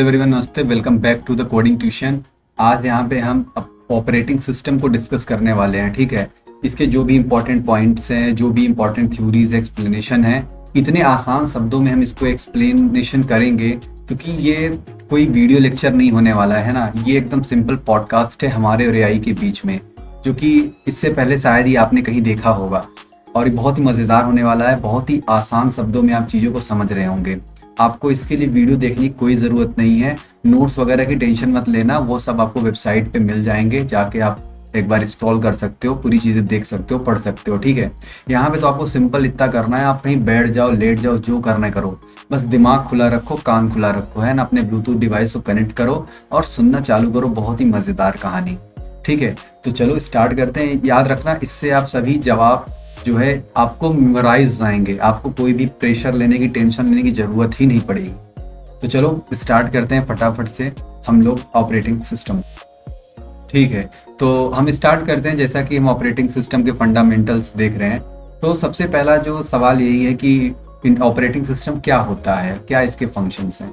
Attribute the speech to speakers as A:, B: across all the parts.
A: Everyone, नमस्ते। Welcome back to the coding tuition. आज यहाँ पे हम ऑपरेटिंग सिस्टम को डिस्कस करने वाले हैं। ठीक है, इसके जो भी इम्पोर्टेंट पॉइंट्स हैं, जो भी इम्पोर्टेंट थ्योरीज एक्सप्लेनेशन है, इतने आसान शब्दों में हम इसको एक्सप्लेनेशन करेंगे क्योंकि ये कोई वीडियो लेक्चर नहीं होने वाला है ना। ये एकदम सिंपल पॉडकास्ट है हमारे और एआई के बीच में, जो कि इससे पहले शायद ही आपने कहीं देखा होगा। और ये बहुत ही मज़ेदार होने वाला है। बहुत ही आसान शब्दों में आप चीज़ों को समझ रहे होंगे। आपको इसके लिए वीडियो देखने की कोई ज़रूरत नहीं है। नोट्स वगैरह की टेंशन मत लेना, वो सब आपको वेबसाइट पे मिल जाएंगे। जाके आप एक बार इंस्टॉल कर सकते हो, पूरी चीज़ें देख सकते हो, पढ़ सकते हो। ठीक है, यहाँ पे तो आपको सिंपल इतना करना है, आप कहीं बैठ जाओ, लेट जाओ, जो करना है करो, बस दिमाग खुला रखो, कान खुला रखो, है ना। अपने ब्लूटूथ डिवाइस को कनेक्ट करो और सुनना चालू करो। बहुत ही मज़ेदार कहानी। ठीक है, तो चलो स्टार्ट करते हैं। याद रखना, इससे आप सभी जवाब जो है आपको मेमोराइज जाएंगे। आपको कोई भी प्रेशर लेने की, टेंशन लेने की ज़रूरत ही नहीं पड़ेगी। तो चलो स्टार्ट करते हैं फटाफट से हम लोग ऑपरेटिंग सिस्टम। ठीक है, तो हम स्टार्ट करते हैं। जैसा कि हम ऑपरेटिंग सिस्टम के फंडामेंटल्स देख रहे हैं, तो सबसे पहला जो सवाल यही है कि ऑपरेटिंग सिस्टम क्या होता है, क्या इसके फंक्शंस हैं।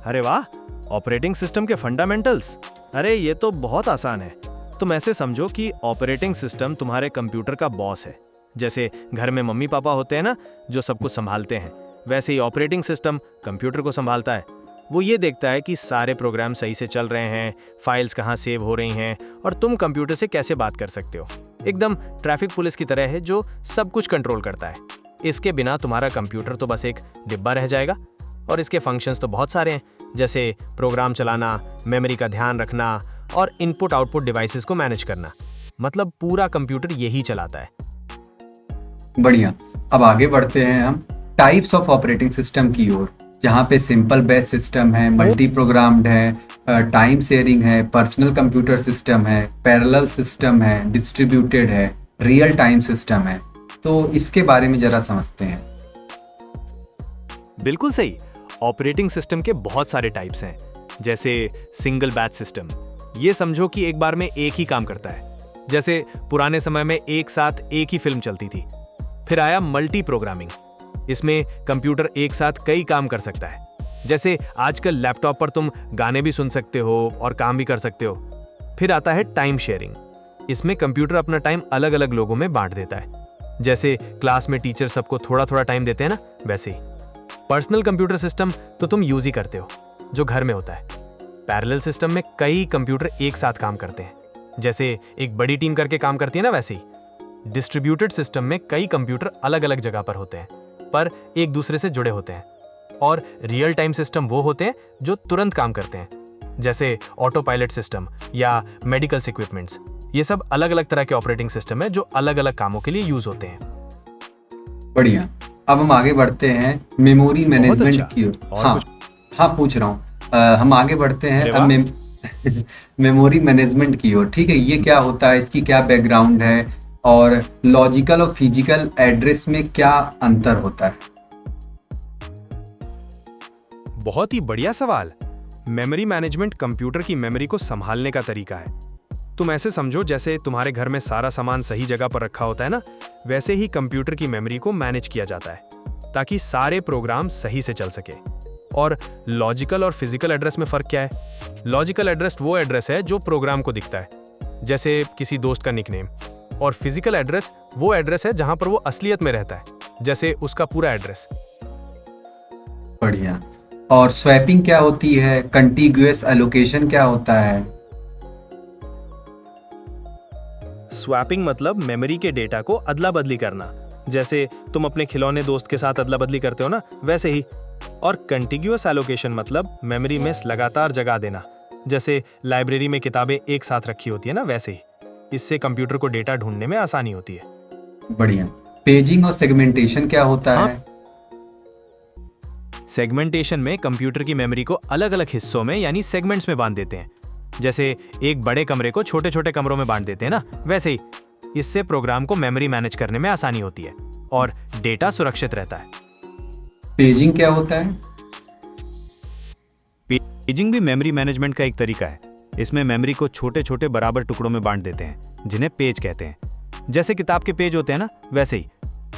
B: अरे वाह, ऑपरेटिंग सिस्टम के फंडामेंटल्स। अरे ये तो बहुत आसान है। तुम ऐसे समझो कि ऑपरेटिंग सिस्टम तुम्हारे कंप्यूटर का बॉस है। जैसे घर में मम्मी पापा होते हैं ना, जो सब कुछ संभालते हैं, वैसे ही ऑपरेटिंग सिस्टम कंप्यूटर को संभालता है। वो ये देखता है कि सारे प्रोग्राम सही से चल रहे हैं, फाइल्स कहाँ सेव हो रही हैं और तुम कंप्यूटर से कैसे बात कर सकते हो। एकदम ट्रैफिक पुलिस की तरह है जो सब कुछ कंट्रोल करता है। इसके बिना तुम्हारा कंप्यूटर तो बस एक डिब्बा रह जाएगा। और इसके फंक्शंस तो बहुत सारे हैं, जैसे प्रोग्राम चलाना, मेमोरी का ध्यान रखना और इनपुट आउटपुट डिवाइसेस को मैनेज करना। मतलब पूरा कंप्यूटर यही चलाता है।
A: बढ़िया, अब आगे बढ़ते हैं हम टाइप्स ऑफ ऑपरेटिंग सिस्टम की ओर, जहाँ पे सिंपल बेस सिस्टम है, मल्टी प्रोग्राम्ड है, टाइम शेयरिंग है, पर्सनल कंप्यूटर सिस्टम है, पैरेलल सिस्टम है, डिस्ट्रीब्यूटेड है, रियल टाइम सिस्टम है। तो इसके बारे में जरा समझते हैं।
B: बिल्कुल सही। ऑपरेटिंग सिस्टम के बहुत सारे टाइप्स हैं, जैसे सिंगल बैच सिस्टम। ये समझो कि एक बार में एक ही काम करता है। जैसे पुराने समय में एक साथ एक ही फिल्म चलती थी। फिर आया मल्टी प्रोग्रामिंग। इसमें कंप्यूटर एक साथ कई काम कर सकता है। जैसे आजकल लैपटॉप पर तुम गाने भी सुन सकते हो और काम भी कर सकते हो। फिर आता है टाइम शेयरिंग। इसमें कंप्यूटर अपना टाइम अलग अलग लोगों में बांट देता है। जैसे क्लास में टीचर सबको थोड़ा थोड़ा टाइम देते हैं ना, वैसे ही। पर्सनल कंप्यूटर सिस्टम तो तुम यूज ही करते हो, जो घर में होता है। पैरेलल सिस्टम में कई कंप्यूटर एक साथ काम करते हैं, जैसे एक बड़ी टीम करके काम करती है ना, वैसे ही। डिस्ट्रीब्यूटेड सिस्टम में कई कंप्यूटर अलग अलग जगह पर होते हैं, पर एक दूसरे से जुड़े होते हैं। और रियल टाइम सिस्टम वो होते हैं जो तुरंत काम करते हैं, जैसे ऑटो पायलट सिस्टम या मेडिकल इक्विपमेंट्स। ये सब अलग अलग तरह के ऑपरेटिंग सिस्टम है जो अलग अलग कामों के लिए यूज होते हैं।
A: बढ़िया, अब हम आगे बढ़ते हैं मेमोरी मैनेजमेंट
B: अच्छा।
A: की ओर।
B: और
A: हाँ,
B: कुछ?
A: हाँ पूछ रहा हूँ। हम आगे बढ़ते हैं
B: अरे
A: अब
B: वाह।
A: मेमोरी मैनेजमेंट की ओर। ठीक है, ये क्या होता है, इसकी क्या बैकग्राउंड है, और लॉजिकल और फिजिकल एड्रेस में क्या अंतर होता है।
B: बहुत ही बढ़िया सवाल। मेमोरी मैनेजमेंट कंप्यूटर की मेमोरी को संभालने का तरीका है। तुम ऐसे समझो जैसे तुम्हारे घर में सारा सामान सही जगह पर रखा होता है ना, वैसे ही कंप्यूटर की मेमोरी को मैनेज किया जाता है, ताकि सारे प्रोग्राम सही से चल सके। और लॉजिकल और फिजिकल एड्रेस में फर्क क्या है? लॉजिकल एड्रेस वो एड्रेस है जो प्रोग्राम को दिखता है, जैसे किसी दोस्त का निकनेम। और फिजिकल एड्रेस वो एड्रेस है जहां पर वो असलियत में रहता है, जैसे उसका पूरा एड्रेस।
A: बढ़िया, और स्वैपिंग क्या होती है, कंटिग्यूअस एलोकेशन क्या होता है।
B: स्वैपिंग मतलब मेमोरी के डेटा को अदला बदली करना, जैसे तुम अपने खिलौने दोस्त के साथ अदला बदली करते हो ना, वैसे ही। और कंटिग्यूअस एलोकेशन मतलब मेमोरी में लगातार जगह देना, जैसे लाइब्रेरी में किताबें एक साथ रखी होती है ना, वैसे ही। इससे कंप्यूटर को डेटा ढूंढने में आसानी होती है।
A: बढ़िया, पेजिंग और सेगमेंटेशन क्या होता
B: हाँ,
A: है।
B: सेगमेंटेशन में कंप्यूटर की मेमोरी को अलग अलग हिस्सों में यानी सेगमेंट्स में बांट देते हैं। जैसे एक बड़े कमरे को छोटे छोटे कमरों में बांट देते हैं ना, वैसे ही। इससे प्रोग्राम को मेमोरी मैनेज करने में आसानी होती है और डेटा सुरक्षित रहता है।
A: पेजिंग क्या होता है।
B: पेजिंग भी मेमोरी मैनेजमेंट का एक तरीका है। इसमें मेमोरी को छोटे छोटे बराबर टुकड़ों में बांट देते हैं, जिन्हें पेज कहते हैं। जैसे किताब के पेज होते हैं ना, वैसे ही।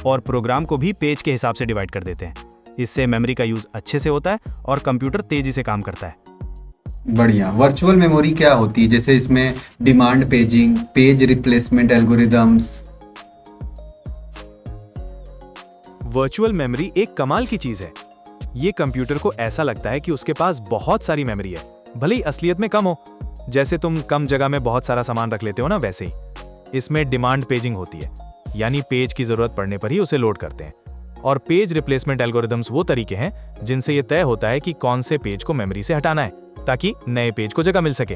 B: और प्रोग्राम को भी पेज के हिसाब से डिवाइड कर देते हैं। इससे मेमोरी का यूज अच्छे से होता है और कंप्यूटर तेजी से काम करता है।
A: बढ़िया। वर्चुअल मेमोरी क्या होती है, जैसे इसमें demand paging, page replacement algorithms?
B: Virtual memory एक कमाल की चीज है। ये कंप्यूटर को ऐसा लगता है कि उसके पास बहुत सारी मेमोरी है, भले ही असलियत में कम हो। जैसे तुम कम जगह में बहुत सारा सामान रख लेते हो ना, वैसे ही इसमें डिमांड पेजिंग होती है, यानी पेज की जरूरत पड़ने पर ही उसे लोड करते हैं। और पेज रिप्लेसमेंट एल्गोरिदम्स वो तरीके हैं जिनसे ये तय होता है कि कौन से पेज को मेमोरी से हटाना है ताकि नए पेज को जगह मिल सके।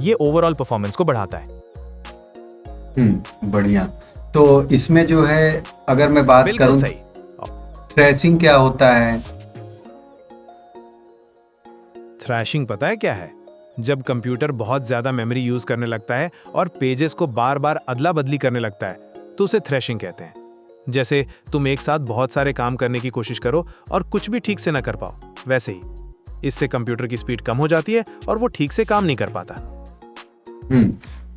B: ये ओवरऑल परफॉर्मेंस को बढ़ाता है।
A: बढ़िया। तो इसमें जो है, अगर मैं बात
B: बिल्कुल
A: करूं,
B: सही।
A: थ्रैशिंग क्या होता है?
B: थ्रैशिंग पता है क्या है? जब कंप्यूटर बहुत ज्यादा मेमोरी यूज करने लगता है और पेजेस को बार बार अदला बदली करने लगता है, तो उसे थ्रैशिंग कहते हैं। जैसे तुम एक साथ बहुत सारे काम करने की कोशिश करो और कुछ भी ठीक से ना कर पाओ, वैसे ही इससे कंप्यूटर की स्पीड कम हो जाती है और वो ठीक से काम नहीं कर पाता।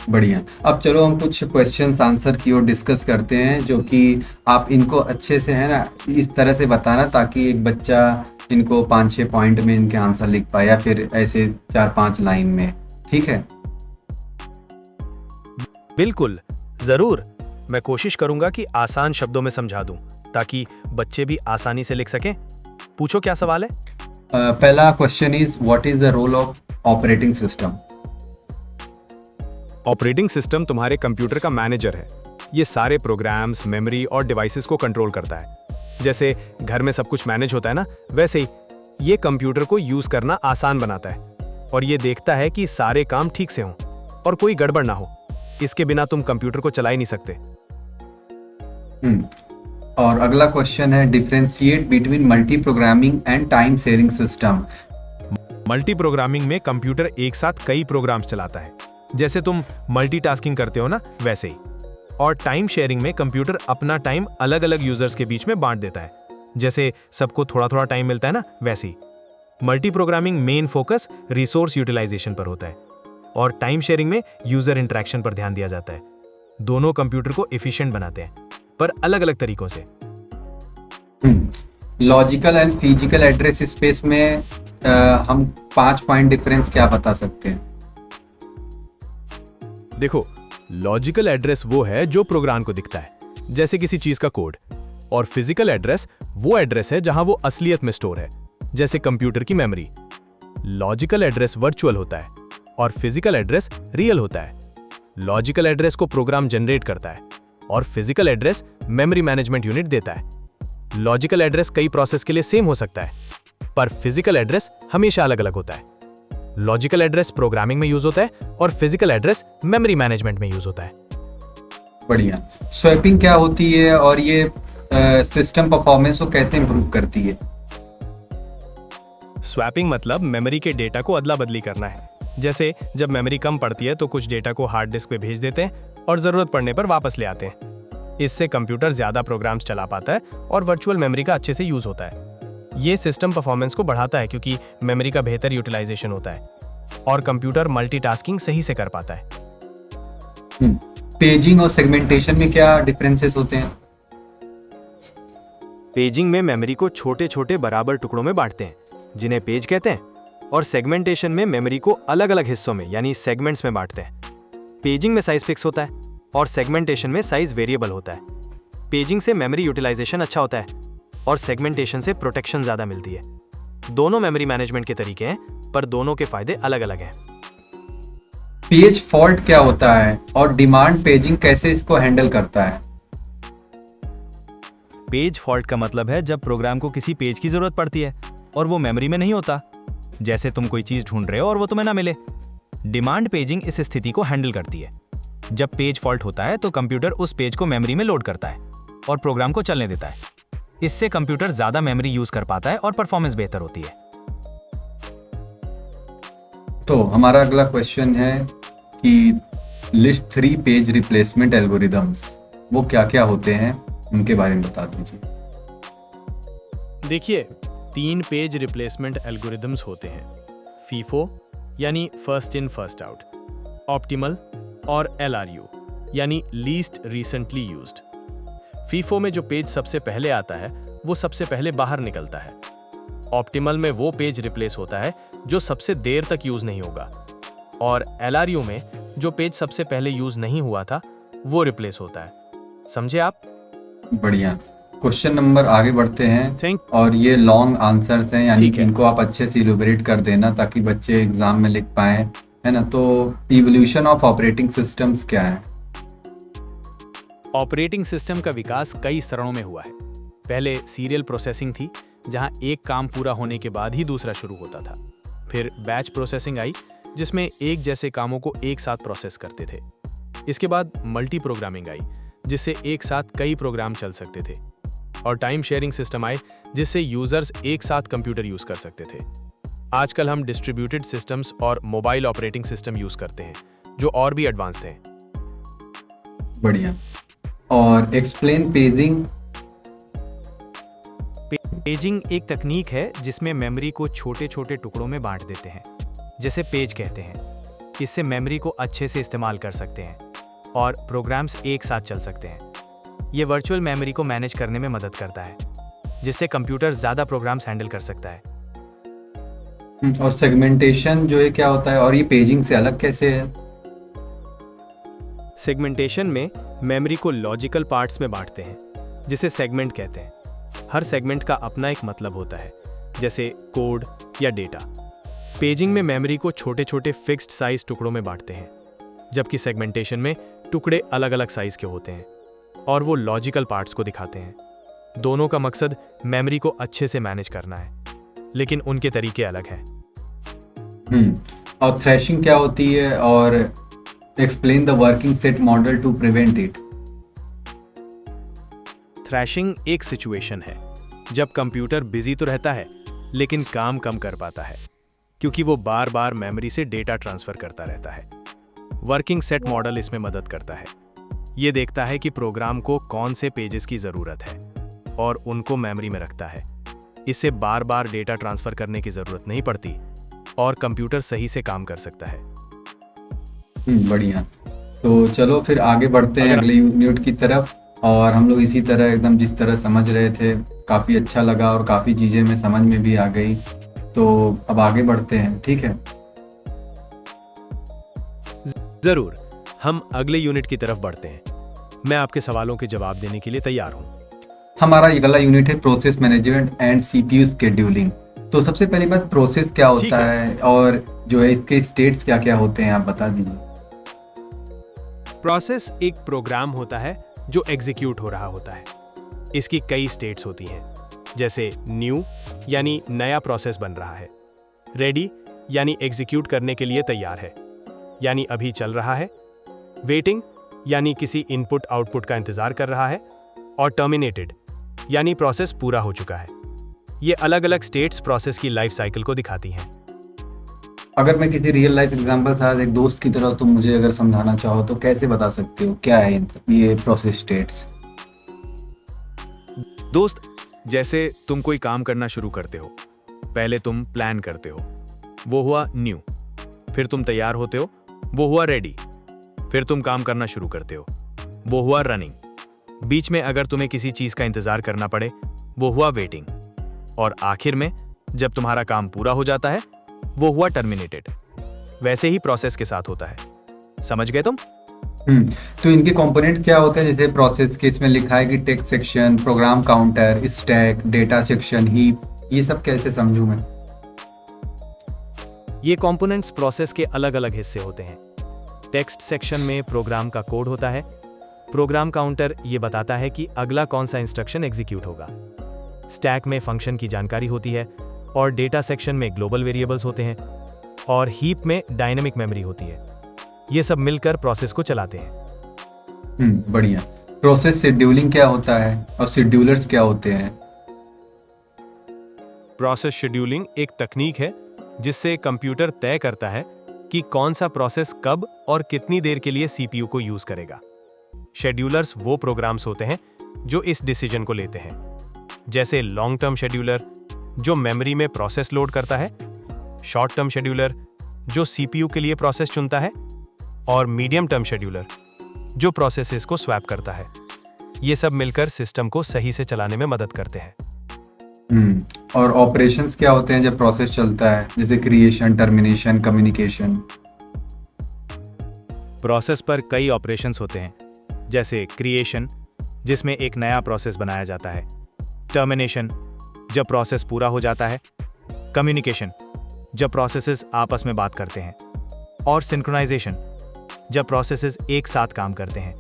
A: बढ़िया। अब चलो हम कुछ क्वेश्चंस आंसर की ओर डिस्कस करते हैं, जो कि आप इनको अच्छे से, है ना, इस तरह से बताना ताकि एक बच्चा इनको 5-6 पॉइंट में इनके आंसर लिख पाए, या फिर ऐसे 4-5 लाइन में। ठीक है?
B: बिल्कुल, जरूर। मैं कोशिश करूंगा कि आसान शब्दों में समझा दूं ताकि बच्चे भी आसानी से लिख सकें। पूछो, क्या सवाल है?
A: पहला question is, what is the role of operating system?
B: Operating system तुम्हारे कंप्यूटर का मैनेजर है। ये सारे प्रोग्राम्स, मेमोरी और डिवाइसेस को कंट्रोल करता है। जैसे घर में सब कुछ मैनेज होता है ना, वैसे ही ये कंप्यूटर को यूज करना आसान बनाता है और ये देखता है कि सारे काम ठीक से हों और कोई गड़बड़ ना हो। इसके बिना तुम कंप्यूटर को चला ही नहीं सकते।
A: और अगला क्वेश्चन है, differentiate between multi programming and time sharing system?
B: Multi programming में कंप्यूटर एक साथ कई प्रोग्राम्स चलाता है, जैसे तुम मल्टीटास्किंग करते हो ना, वैसे ही। और टाइम शेयरिंग में कंप्यूटर अपना टाइम अलग अलग यूजर्स के बीच में बांट देता है, जैसे सबको थोड़ा थोड़ा टाइम मिलता है ना, वैसे ही। Multi programming main focus resource utilization पर होता है और टाइम शेयरिंग में यूजर इंटरेक्शन पर ध्यान दिया जाता है। दोनों कंप्यूटर को एफिशिएंट बनाते हैं, पर अलग अलग तरीकों से।
A: Logical and physical address space में हम 5 पॉइंट डिफरेंस क्या बता सकते हैं?
B: देखो, लॉजिकल एड्रेस वो है जो प्रोग्राम को दिखता है, जैसे किसी चीज का कोड। और फिजिकल एड्रेस वो एड्रेस है जहां वो असलियत में स्टोर है, जैसे कंप्यूटर की मेमोरी। लॉजिकल एड्रेस वर्चुअल होता है और फिजिकल एड्रेस रियल होता है। लॉजिकल एड्रेस को प्रोग्राम जनरेट करता है और physical address memory management unit देता है। लॉजिकल एड्रेस कई प्रोसेस के लिए सेम हो सकता है, पर फिजिकल एड्रेस हमेशा अलग अलग होता है। लॉजिकल एड्रेस प्रोग्रामिंग में यूज होता है और फिजिकल एड्रेस मेमोरी मैनेजमेंट में यूज होता है।
A: बढ़िया। स्वैपिंग क्या होती है और ये सिस्टम परफॉर्मेंस को कैसे इंप्रूव करती है?
B: स्वैपिंग मतलब मेमोरी के डेटा को अदला बदली करना है। जैसे जब मेमोरी कम पड़ती है तो कुछ डेटा को हार्ड डिस्क पे भेज देते हैं और जरूरत पड़ने पर वापस ले आते हैं। इससे कंप्यूटर ज्यादा प्रोग्राम्स चला पाता है और वर्चुअल मेमोरी का अच्छे से यूज होता है। ये सिस्टम परफॉर्मेंस को बढ़ाता है क्योंकि मेमोरी का बेहतर यूटिलाइजेशन होता है और कंप्यूटर मल्टीटास्किंग सही से कर पाता है।
A: पेजिंग और सेगमेंटेशन में क्या डिफरेंसेस होते हैं?
B: पेजिंग में मेमोरी को छोटे छोटे बराबर टुकड़ों में बांटते हैं, जिन्हें पेज कहते हैं, और सेगमेंटेशन में मेमोरी को अलग अलग हिस्सों में यानी सेगमेंट्स में बांटते हैं। पेजिंग में साइज फिक्स होता है और सेगमेंटेशन में साइज वेरिएबल होता है। पेजिंग से मेमोरी यूटिलाइजेशन अच्छा होता है और सेगमेंटेशन से प्रोटेक्शन ज्यादा मिलती है। दोनों मेमोरी मैनेजमेंट के तरीके हैं, पर दोनों के फायदे अलग अलग हैं।
A: पेज फॉल्ट क्या होता है और डिमांड पेजिंग कैसे इसको हैंडल करता है?
B: पेज फॉल्ट का मतलब है जब प्रोग्राम को किसी पेज की जरूरत पड़ती है और वो मेमोरी में नहीं होता, जैसे तुम कोई चीज ढूंढ रहे हो और वो तुम्हें ना मिले। डिमांड पेजिंग इस स्थिति को हैंडल करती है। जब पेज फॉल्ट होता है तो कंप्यूटर उस पेज को मेमोरी में लोड करता है और प्रोग्राम को चलने देता है। इससे कंप्यूटर ज्यादा मेमोरी यूज कर पाता है और परफॉर्मेंस बेहतर होती है।
A: तो हमारा अगला क्वेश्चन है कि लिस्ट 3 पेज रिप्लेसमेंट एल्गोरिदम्स, वो क्या क्या होते हैं, उनके बारे में बता दीजिए।
B: देखिए, 3 पेज रिप्लेसमेंट एल्गोरिदम्स होते हैं। फीफो यानी first in first out, optimal और LRU यानी लीस्ट रिसेंटली यूज्ड। फीफो में जो पेज सबसे पहले आता है वो सबसे पहले बाहर निकलता है ऑप्टिमल में वो पेज रिप्लेस होता है जो सबसे देर तक यूज नहीं होगा, और LRU में जो पेज सबसे पहले यूज नहीं हुआ था वो रिप्लेस होता है। समझे आप?
A: बढ़िया। क्वेश्चन नंबर आगे बढ़ते हैं।
B: थैंक
A: और ये लॉन्ग आंसर्स हैं, यानी
B: ठीक
A: कि
B: है।
A: इनको आप अच्छे से इलैबोरेट कर देना ताकि बच्चे एग्जाम में लिख पाएं, है ना। तो इवोल्यूशन ऑफ ऑपरेटिंग सिस्टम्स क्या है?
B: ऑपरेटिंग सिस्टम का विकास कई स्तरों में हुआ है। पहले सीरियल प्रोसेसिंग थी, जहां एक काम पूरा होने के बाद ही दूसरा शुरू होता था। फिर बैच प्रोसेसिंग आई, जिसमें एक जैसे कामों को एक साथ प्रोसेस करते थे। इसके बाद मल्टी प्रोग्रामिंग आई, जिससे एक साथ कई प्रोग्राम चल सकते थे। और टाइम शेयरिंग सिस्टम आए, जिससे यूजर्स एक साथ कंप्यूटर यूज कर सकते थे। आजकल हम डिस्ट्रीब्यूटेड सिस्टम्स और मोबाइल ऑपरेटिंग सिस्टम यूज करते हैं, जो और भी एडवांस्ड हैं।
A: बढ़िया। और एक्सप्लेन पेजिंग।
B: पेजिंग एक तकनीक है जिसमें मेमोरी को छोटे छोटे टुकड़ों में बांट देते हैं, जिसे पेज कहते हैं। इससे मेमोरी को अच्छे से इस्तेमाल कर सकते हैं और प्रोग्राम्स एक साथ चल सकते हैं। ये वर्चुअल मेमोरी को मैनेज करने में मदद करता है, जिससे कंप्यूटर ज़्यादा प्रोग्राम्स हैंडल कर सकता है।
A: और सेगमेंटेशन जो है क्या होता है, और ये पेजिंग से अलग कैसे है?
B: सेगमेंटेशन में मेमोरी को लॉजिकल पार्ट्स में बांटते हैं, जिसे सेगमेंट कहते हैं। हर सेगमेंट का अपना एक मतलब होता है, जैसे कोड या डेटा। पेजिंग में मेमोरी को छोटे छोटे फिक्स्ड साइज टुकड़ों में बांटते हैं, जबकि सेगमेंटेशन में टुकड़े अलग अलग साइज के होते हैं और वो लॉजिकल पार्ट्स को दिखाते हैं। दोनों का मकसद मेमोरी को अच्छे से मैनेज करना है, लेकिन उनके तरीके अलग हैं।
A: और थ्रैशिंग क्या होती है, और explain the working set model to prevent it.
B: Thrashing एक सिचुएशन है जब कंप्यूटर बिजी तो रहता है, लेकिन काम कम कर पाता है, क्योंकि वो बार बार मेमोरी से डेटा ट्रांसफर करता रहता है। वर्किंग सेट मॉडल इसमें मदद करता है। ये देखता है कि प्रोग्राम को कौन से पेजेस की जरूरत है और उनको मेमोरी में रखता है। इससे बार बार डेटा ट्रांसफर करने की जरूरत नहीं पड़ती और कंप्यूटर सही से काम कर सकता है।
A: बढ़िया। तो चलो फिर आगे बढ़ते हैं अगले यूनिट की तरफ। और हम लोग इसी तरह एकदम जिस तरह समझ रहे थे, काफ़ी अच्छा लगा और काफ़ी चीज़ें में समझ में भी आ गई। तो अब आगे बढ़ते हैं, ठीक है?
B: जरूर, हम अगले यूनिट की तरफ बढ़ते हैं। मैं आपके सवालों के जवाब देने के लिए तैयार हूं।
A: हमारा ये अगला यूनिट है process management and CPU scheduling. तो सबसे पहली बात, प्रोसेस क्या होता है और जो है इसके स्टेट्स क्या क्या होते हैं, आप बता दीजिए।
B: प्रोसेस एक प्रोग्राम होता है जो एग्जीक्यूट हो रहा होता है। इसकी कई स्टेट्स होती हैं, जैसे न्यू यानी नया प्रोसेस बन रहा है, रेडी यानी एग्जीक्यूट करने के लिए तैयार है, यानी अभी चल रहा है, वेटिंग यानी किसी इनपुट आउटपुट का इंतजार कर रहा है, और टर्मिनेटेड यानी प्रोसेस पूरा हो चुका है। ये अलग अलग स्टेट्स प्रोसेस की लाइफ साइकिल को दिखाती हैं।
A: अगर मैं किसी रियल लाइफ एग्जांपल साथ एक दोस्त की तरह तुम मुझे अगर समझाना चाहो तो कैसे बता सकते हो, क्या है ये प्रोसेस स्टेट्स?
B: दोस्त, जैसे तुम कोई काम करना शुरू करते हो, पहले तुम प्लान करते हो, वो हुआ न्यू। फिर तुम तैयार होते हो, वो हुआ रेडी। फिर तुम काम करना शुरू करते हो, वो हुआ रनिंग। बीच में अगर तुम्हें किसी चीज का इंतजार करना पड़े, वो हुआ वेटिंग। और आखिर में जब तुम्हारा काम पूरा हो जाता है, वो हुआ टर्मिनेटेड। वैसे ही प्रोसेस के साथ होता है। समझ गए तुम?
A: तो इनके कंपोनेंट क्या होते हैं? जैसे प्रोसेस के इसमें लिखा है कि text section, program counter, stack, data section, heap, ये सब कैसे समझूं मैं?
B: ये कंपोनेंट्स प्रोसेस के अलग अलग हिस्से होते हैं। टेक्स्ट सेक्शन में प्रोग्राम का कोड होता है। प्रोग्राम काउंटर ये बताता है कि अगला कौन सा इंस्ट्रक्शन एग्जीक्यूट होगा। स्टैक में फंक्शन की जानकारी होती है, और डेटा सेक्शन में ग्लोबल वेरिएबल्स होते हैं, और हीप में डायनेमिक मेमोरी होती है। ये सब मिलकर प्रोसेस को चलाते हैं।
A: बढ़िया। प्रोसेस शेड्यूलिंग क्या होता है और शेड्यूलर्स क्या होते हैं?
B: प्रोसेस शेड्यूलिंग एक तकनीक है जिससे कंप्यूटर तय करता है कि कौन सा प्रोसेस कब और कितनी देर के लिए सीपीयू को यूज करेगा। शेड्यूलर्स वो प्रोग्राम्स होते हैं जो इस डिसीजन को लेते हैं, जैसे लॉन्ग टर्म शेड्यूलर जो मेमोरी में प्रोसेस लोड करता है, शॉर्ट टर्म शेड्यूलर जो सीपीयू के लिए प्रोसेस चुनता है, और मीडियम टर्म शेड्यूलर जो प्रोसेसेस को स्वैप करता है। ये सब मिलकर सिस्टम को सही से चलाने में मदद करते हैं।
A: और ऑपरेशंस क्या होते हैं जब प्रोसेस चलता है, जैसे क्रिएशन, टर्मिनेशन, कम्युनिकेशन?
B: प्रोसेस पर कई ऑपरेशंस होते हैं, जैसे क्रिएशन, जिसमें एक नया प्रोसेस बनाया जाता है, टर्मिनेशन, जब प्रोसेस पूरा हो जाता है, कम्युनिकेशन, जब प्रोसेसेस आपस में बात करते हैं, और सिंक्रोनाइजेशन, जब प्रोसेसेस एक साथ काम करते हैं।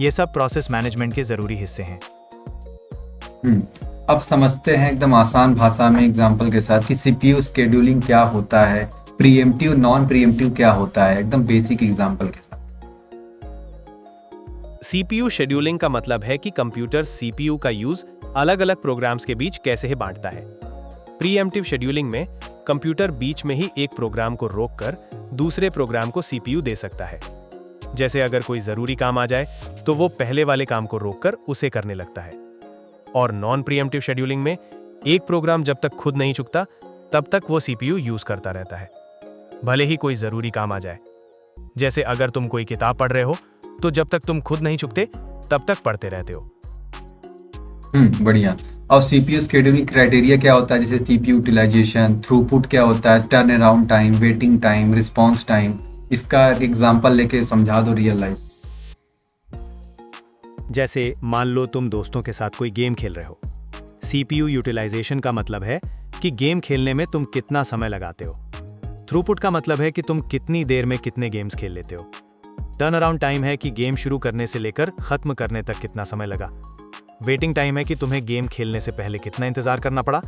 B: ये सब प्रोसेस मैनेजमेंट के जरूरी हिस्से हैं।
A: अब समझते हैं एकदम आसान भाषा में एग्जांपल के साथ कि सीपीयू शेड्यूलिंग क्या होता है, प्रीएम्प्टिव नॉन प्रीएम्प्टिव क्या होता है, एकदम बेसिक एग्जांपल के साथ।
B: सीपीयू शेड्यूलिंग का मतलब है कि कंप्यूटर सीपीयू का यूज अलग अलग प्रोग्राम्स के बीच कैसे ही बांटता है। प्रीएम्प्टिव शेड्यूलिंग में कंप्यूटर बीच में ही एक प्रोग्राम को रोककर दूसरे प्रोग्राम को सीपीयू दे सकता है। जैसे अगर कोई जरूरी काम आ जाए तो वो पहले वाले काम को रोककर उसे करने लगता है। और नॉन प्रीएम्प्टिव शेड्यूलिंग में एक प्रोग्राम जब तक खुद नहीं चुकता तब तक वो सीपीयू यूज करता रहता है, भले ही कोई जरूरी काम आ जाए। जैसे अगर तुम कोई किताब पढ़ रहे हो तो जब तक तुम खुद नहीं चुकते तब तक पढ़ते रहते हो।
A: बढ़िया। और सीपीयू शेड्यूलिंग क्राइटेरिया क्या होता है, जैसे सीपीयू यूटिलाइजेशन, थ्रूपुट क्या होता है, turn around time, waiting time, response time? इसका एग्जांपल लेके समझा दो रियल लाइफ।
B: जैसे मान लो तुम दोस्तों के साथ कोई गेम खेल रहे हो। सीपीयू यूटिलाइजेशन का मतलब है कि गेम खेलने में तुम कितना समय लगाते हो। थ्रूपुट का मतलब है कि तुम कितनी देर में कितने गेम्स खेल लेते हो। टर्न अराउंड टाइम है कि गेम शुरू करने से लेकर खत्म करने तक कितना समय लगा। वेटिंग टाइम है कि तुम्हें गेम खेलने से पहले कितना इंतजार करना पड़ा।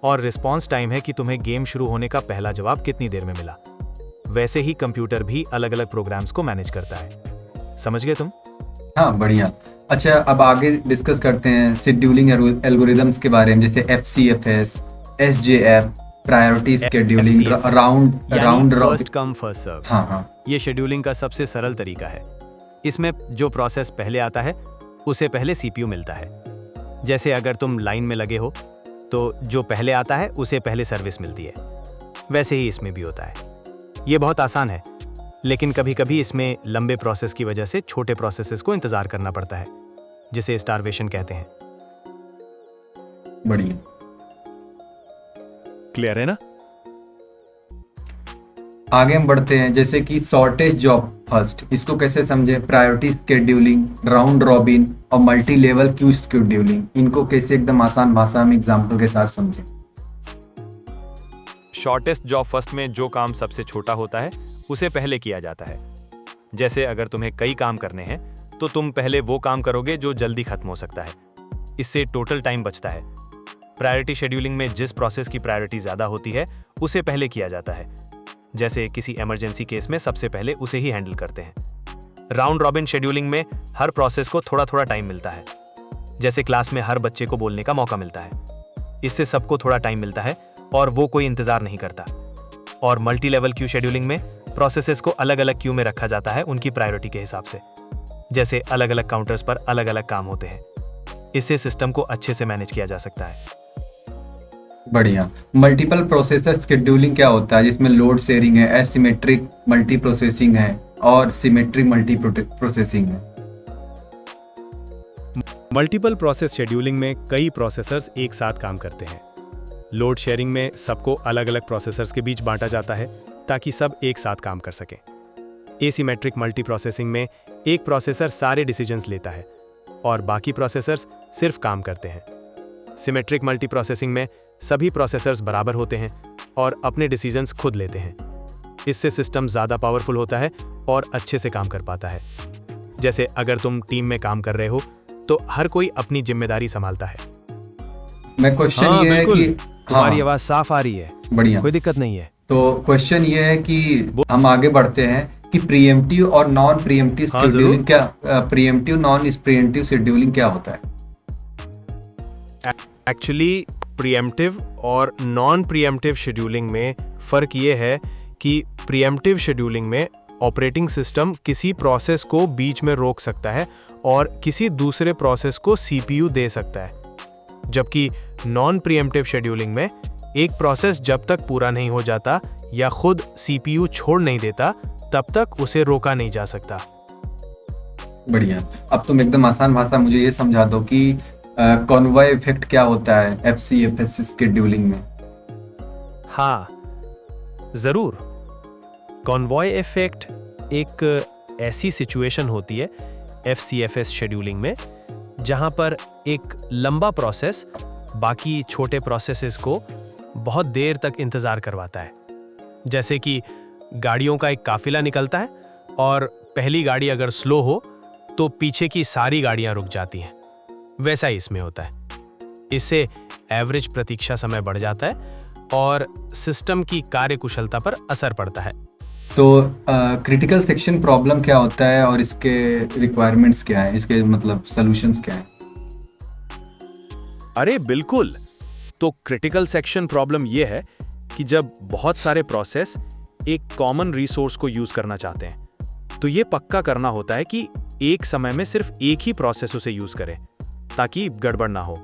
B: और रिस्पॉन्स टाइम है कि तुम्हें गेम शुरू होने का पहला जवाब कितनी देर में मिला। वैसे ही कंप्यूटर भी अलग अलग प्रोग्राम्स को मैनेज करता है। समझ गए तुम?
A: हाँ, बढ़िया। अच्छा, अब आगे डिस्कस करते हैं शेड्यूलिंग एल्गोरिदम्स के बारे में, जैसे FCFS, SJF, priority scheduling, round
B: first come first serve.
A: हाँ।
B: ये शेड्यूलिंग का सबसे सरल तरीका है। इसमें जो प्रोसेस पहले आता है उसे पहले सीपीयू मिलता है। जैसे अगर तुम लाइन में लगे हो तो जो पहले आता है उसे पहले सर्विस मिलती है। वैसे ही इसमें भी होता है। ये बहुत आसान है, लेकिन कभी-कभी इसमें लंबे प्रोसेस की वजह से छोटे प्रोसेसेस को इंतजार करना पड़ता है, जिसे स्टारवेशन कहते हैं।
A: बढ़िया।
B: क्लियर है ना?
A: आगे हम बढ़ते हैं, जैसे कि शॉर्टेज जॉब फर्स्ट, इसको कैसे समझे? प्रायोरिटी शेड्यूलिंग, राउंड रॉबिन और मल्टी लेवल क्यू शेड्यूलिंग, इनको कैसे एकदम आसान भाषा में एग्जांपल के साथ समझे?
B: शॉर्टेस्ट जॉब फर्स्ट में जो काम सबसे छोटा होता है उसे पहले किया जाता है। जैसे अगर तुम्हें कई काम करने हैं तो तुम पहले वो काम करोगे जो जल्दी खत्म हो सकता है। इससे टोटल टाइम बचता है। प्रायोरिटी शेड्यूलिंग में जिस प्रोसेस की प्रायोरिटी ज्यादा होती है उसे पहले किया जाता है। जैसे किसी इमरजेंसी केस में सबसे पहले उसे ही हैंडल करते हैं। राउंड रॉबिन शेड्यूलिंग में हर प्रोसेस को थोड़ा थोड़ा टाइम मिलता है। जैसे क्लास में हर बच्चे को बोलने का मौका मिलता है। इससे सबको थोड़ा टाइम मिलता है और वो कोई इंतजार नहीं करता। और मल्टी लेवल क्यू शेड्यूलिंग में प्रोसेसेस को अलग अलग क्यू में रखा जाता है उनकी प्रायोरिटी के हिसाब से। जैसे अलग अलग काउंटर्स पर अलग अलग काम होते हैं। इससे सिस्टम को अच्छे से मैनेज किया जा सकता है।
A: बढ़िया। मल्टीपल प्रोसेसर शेड्यूलिंग क्या होता है, जिसमें लोड शेयरिंग है, एसिमेट्रिक मल्टी प्रोसेसिंग है और सिमेट्रिक मल्टी प्रोसेसिंग है।
B: मल्टीपल प्रोसेस शेड्यूलिंग में कई प्रोसेसर्स एक साथ काम करते हैं। लोड शेयरिंग में सबको अलग अलग प्रोसेसर्स के बीच बांटा जाता है ताकि सब एक साथ काम कर सकें। एसिमेट्रिक मल्टी प्रोसेसिंग में एक प्रोसेसर सारे डिसीजंस लेता है और बाकी प्रोसेसर्स सिर्फ काम करते हैं। सिमेट्रिक मल्टी प्रोसेसिंग में सभी प्रोसेसर्स बराबर होते हैं और अपने डिसीजंस खुद लेते हैं। इससे सिस्टम ज़्यादा पावरफुल होता है और अच्छे से काम कर पाता है। जैसे अगर तुम टीम में काम कर रहे हो तो हर कोई अपनी जिम्मेदारी संभालता है।
A: मैं क्वेश्चन ये है कि
B: तुम्हारी आवाज साफ आ रही है,
A: बढ़िया,
B: कोई दिक्कत नहीं है।
A: तो क्वेश्चन ये है कि हम आगे बढ़ते हैं कि प्रीएम्प्टिव और नॉन प्रीएम्प्टिव शेड्यूलिंग क्या, प्रीएम्प्टिव नॉन प्रीएम्प्टिव शेड्यूलिंग क्या होता है?
B: एक्चुअली प्रीएम्प्टिव और नॉन प्रीएम्प्टिव शेड्यूलिंग में फर्क ये है कि प्रीएम्प्टिव शेड्यूलिंग में ऑपरेटिंग सिस्टम किसी प्रोसेस को बीच में रोक सकता है और किसी दूसरे प्रोसेस को सीपीयू दे सकता है। जबकि नॉन प्रीएम्प्टिव शेड्यूलिंग में एक प्रोसेस जब तक पूरा नहीं हो जाता या खुद सीपीयू छोड़ नहीं देता तब तक उसे रोका नहीं जा सकता।
A: बढ़िया। अब तुम एकदम आसान भाषा मुझे ये समझा दो कि कॉन्वॉय इफेक्ट क्या होता है एफसीएफएस शेड्यूलिंग में?
B: हाँ, जरूर। कॉन्वॉय इफेक्ट एक ऐसी सिचुएशन होती है एफसीएफएस शेड्यूलिंग में जहां पर एक लंबा प्रोसेस बाकी छोटे प्रोसेसेस को बहुत देर तक इंतजार करवाता है। जैसे कि गाड़ियों का एक काफिला निकलता है और पहली गाड़ी अगर स्लो हो तो पीछे की सारी गाड़ियां रुक जाती हैं। वैसा ही इसमें होता है। इससे एवरेज प्रतीक्षा समय बढ़ जाता है और सिस्टम की कार्यकुशलता पर असर पड़ता है।
A: तो क्रिटिकल सेक्शन प्रॉब्लम क्या होता है और इसके रिक्वायरमेंट्स क्या है, इसके मतलब सॉल्यूशंस क्या है?
B: अरे बिल्कुल। तो क्रिटिकल सेक्शन प्रॉब्लम यह है कि जब बहुत सारे प्रोसेस एक कॉमन रिसोर्स को यूज करना चाहते हैं तो यह पक्का करना होता है कि एक समय में सिर्फ एक ही प्रोसेस उसे यूज करे ताकि गड़बड़ ना हो।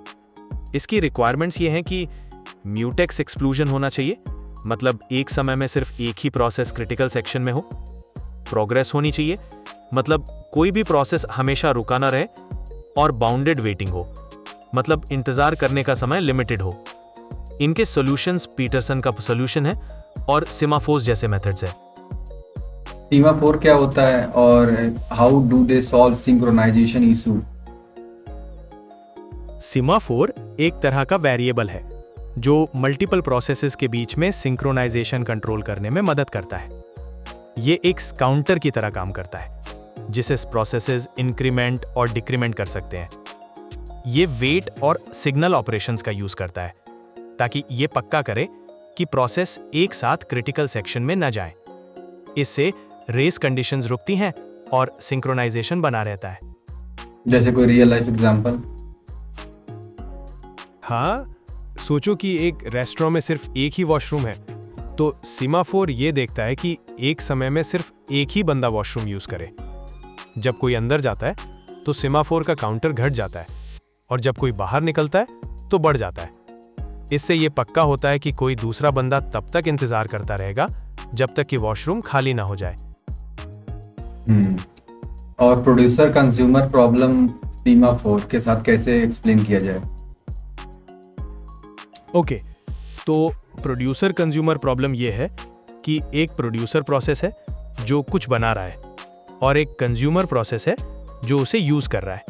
B: इसकी रिक्वायरमेंट्स ये हैं कि म्यूटेक्स एक्सक्लूजन होना चाहिए, मतलब एक समय में सिर्फ एक ही प्रोसेस क्रिटिकल सेक्शन में हो। प्रोग्रेस होनी चाहिए, मतलब कोई भी प्रोसेस हमेशा रुका ना रहे। और बाउंडेड वेटिंग हो, मतलब इंतजार करने का समय लिमिटेड हो। इनके सॉल्यूशंस पीटरसन का सॉल्यूशन है और सेमाफोर्स जैसे मेथड्स है।
A: सीमाफोर क्या होता है और how do they solve synchronisation issue?
B: Semaphore एक तरह का वेरिएबल है जो मल्टीपल प्रोसेसेस के बीच में सिंक्रोनाइजेशन कंट्रोल करने में मदद करता है। ये एक काउंटर की तरह काम करता है जिसे प्रोसेसेस इंक्रीमेंट और डिक्रीमेंट कर सकते हैं। ये वेट और सिग्नल ऑपरेशंस का यूज करता है ताकि ये पक्का करे कि प्रोसेस एक साथ क्रिटिकल सेक्शन में न जाए। इससे रेस कंडीशंस रुकती हैं और सिंक्रोनाइजेशन बना रहता है।
A: जैसे कोई रियल लाइफ एग्जांपल?
B: हाँ, सोचो कि एक रेस्टोरेंट में सिर्फ एक ही वॉशरूम है, तो सीमाफोर ये देखता है कि एक समय में सिर्फ एक ही बंदा वॉशरूम यूज करे। जब कोई अंदर जाता है तो सीमाफोर का काउंटर घट जाता है और जब कोई बाहर निकलता है तो बढ़ जाता है। इससे ये पक्का होता है कि कोई दूसरा बंदा तब तक इंतजार करता रहेगा जब तक कि वॉशरूम खाली ना हो जाए।
A: और प्रोड्यूसर कंज्यूमर प्रॉब्लम सीमाफोर के साथ कैसे एक्सप्लेन किया जाए?
B: ओके, तो प्रोड्यूसर कंज्यूमर प्रॉब्लम यह है कि एक प्रोड्यूसर प्रोसेस है जो कुछ बना रहा है और एक कंज्यूमर प्रोसेस है जो उसे यूज कर रहा है,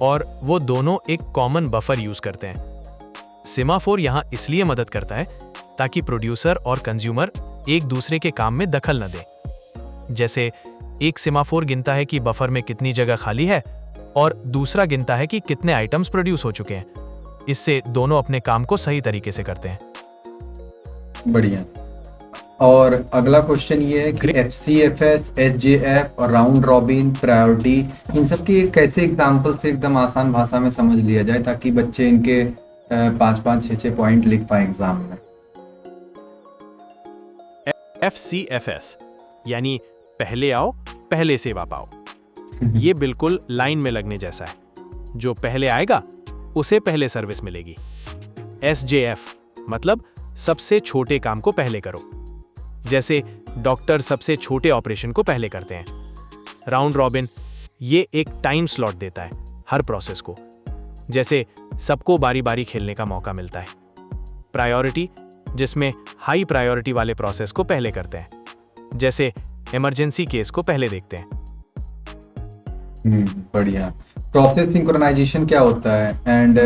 B: और वो दोनों एक कॉमन बफर यूज करते हैं। सेमाफोर यहां इसलिए मदद करता है ताकि प्रोड्यूसर और कंज्यूमर एक दूसरे के काम में दखल न दें। जैसे एक सेमाफोर गिनता है कि बफर में कितनी जगह खाली है और दूसरा गिनता है कि कितने आइटम्स प्रोड्यूस हो चुके हैं। इससे दोनों अपने काम को सही तरीके से करते हैं।
A: बढ़िया। और अगला क्वेश्चन ये है कि एफसीएफएस, एसजेएफ और राउंड रॉबिन, प्रायोरिटी, इन सब की कैसे एग्जांपल से एकदम आसान भाषा में समझ लिया जाए ताकि बच्चे इनके 5-5, 6-6 पॉइंट लिख पाए एग्जाम में?
B: एफसीएफएस यानी पहले आओ पहले सेवा पाओ। ये बिल्कुल लाइन में लगने जैसा है। जो पहले आएगा उसे पहले सर्विस मिलेगी। एसजेएफ मतलब सबसे छोटे काम को पहले करो, जैसे डॉक्टर सबसे छोटे ऑपरेशन को पहले करते हैं। राउंड रॉबिन ये एक टाइम स्लॉट देता है हर प्रोसेस को, जैसे सबको बारी बारी खेलने का मौका मिलता है। प्रायोरिटी जिसमें हाई प्रायोरिटी वाले प्रोसेस को पहले करते हैं, जैसे इमरजेंसी केस को पहले देखते हैं।
A: बढ़िया। प्रोसेस सिंक्रोनाइजेशन क्या होता है एंड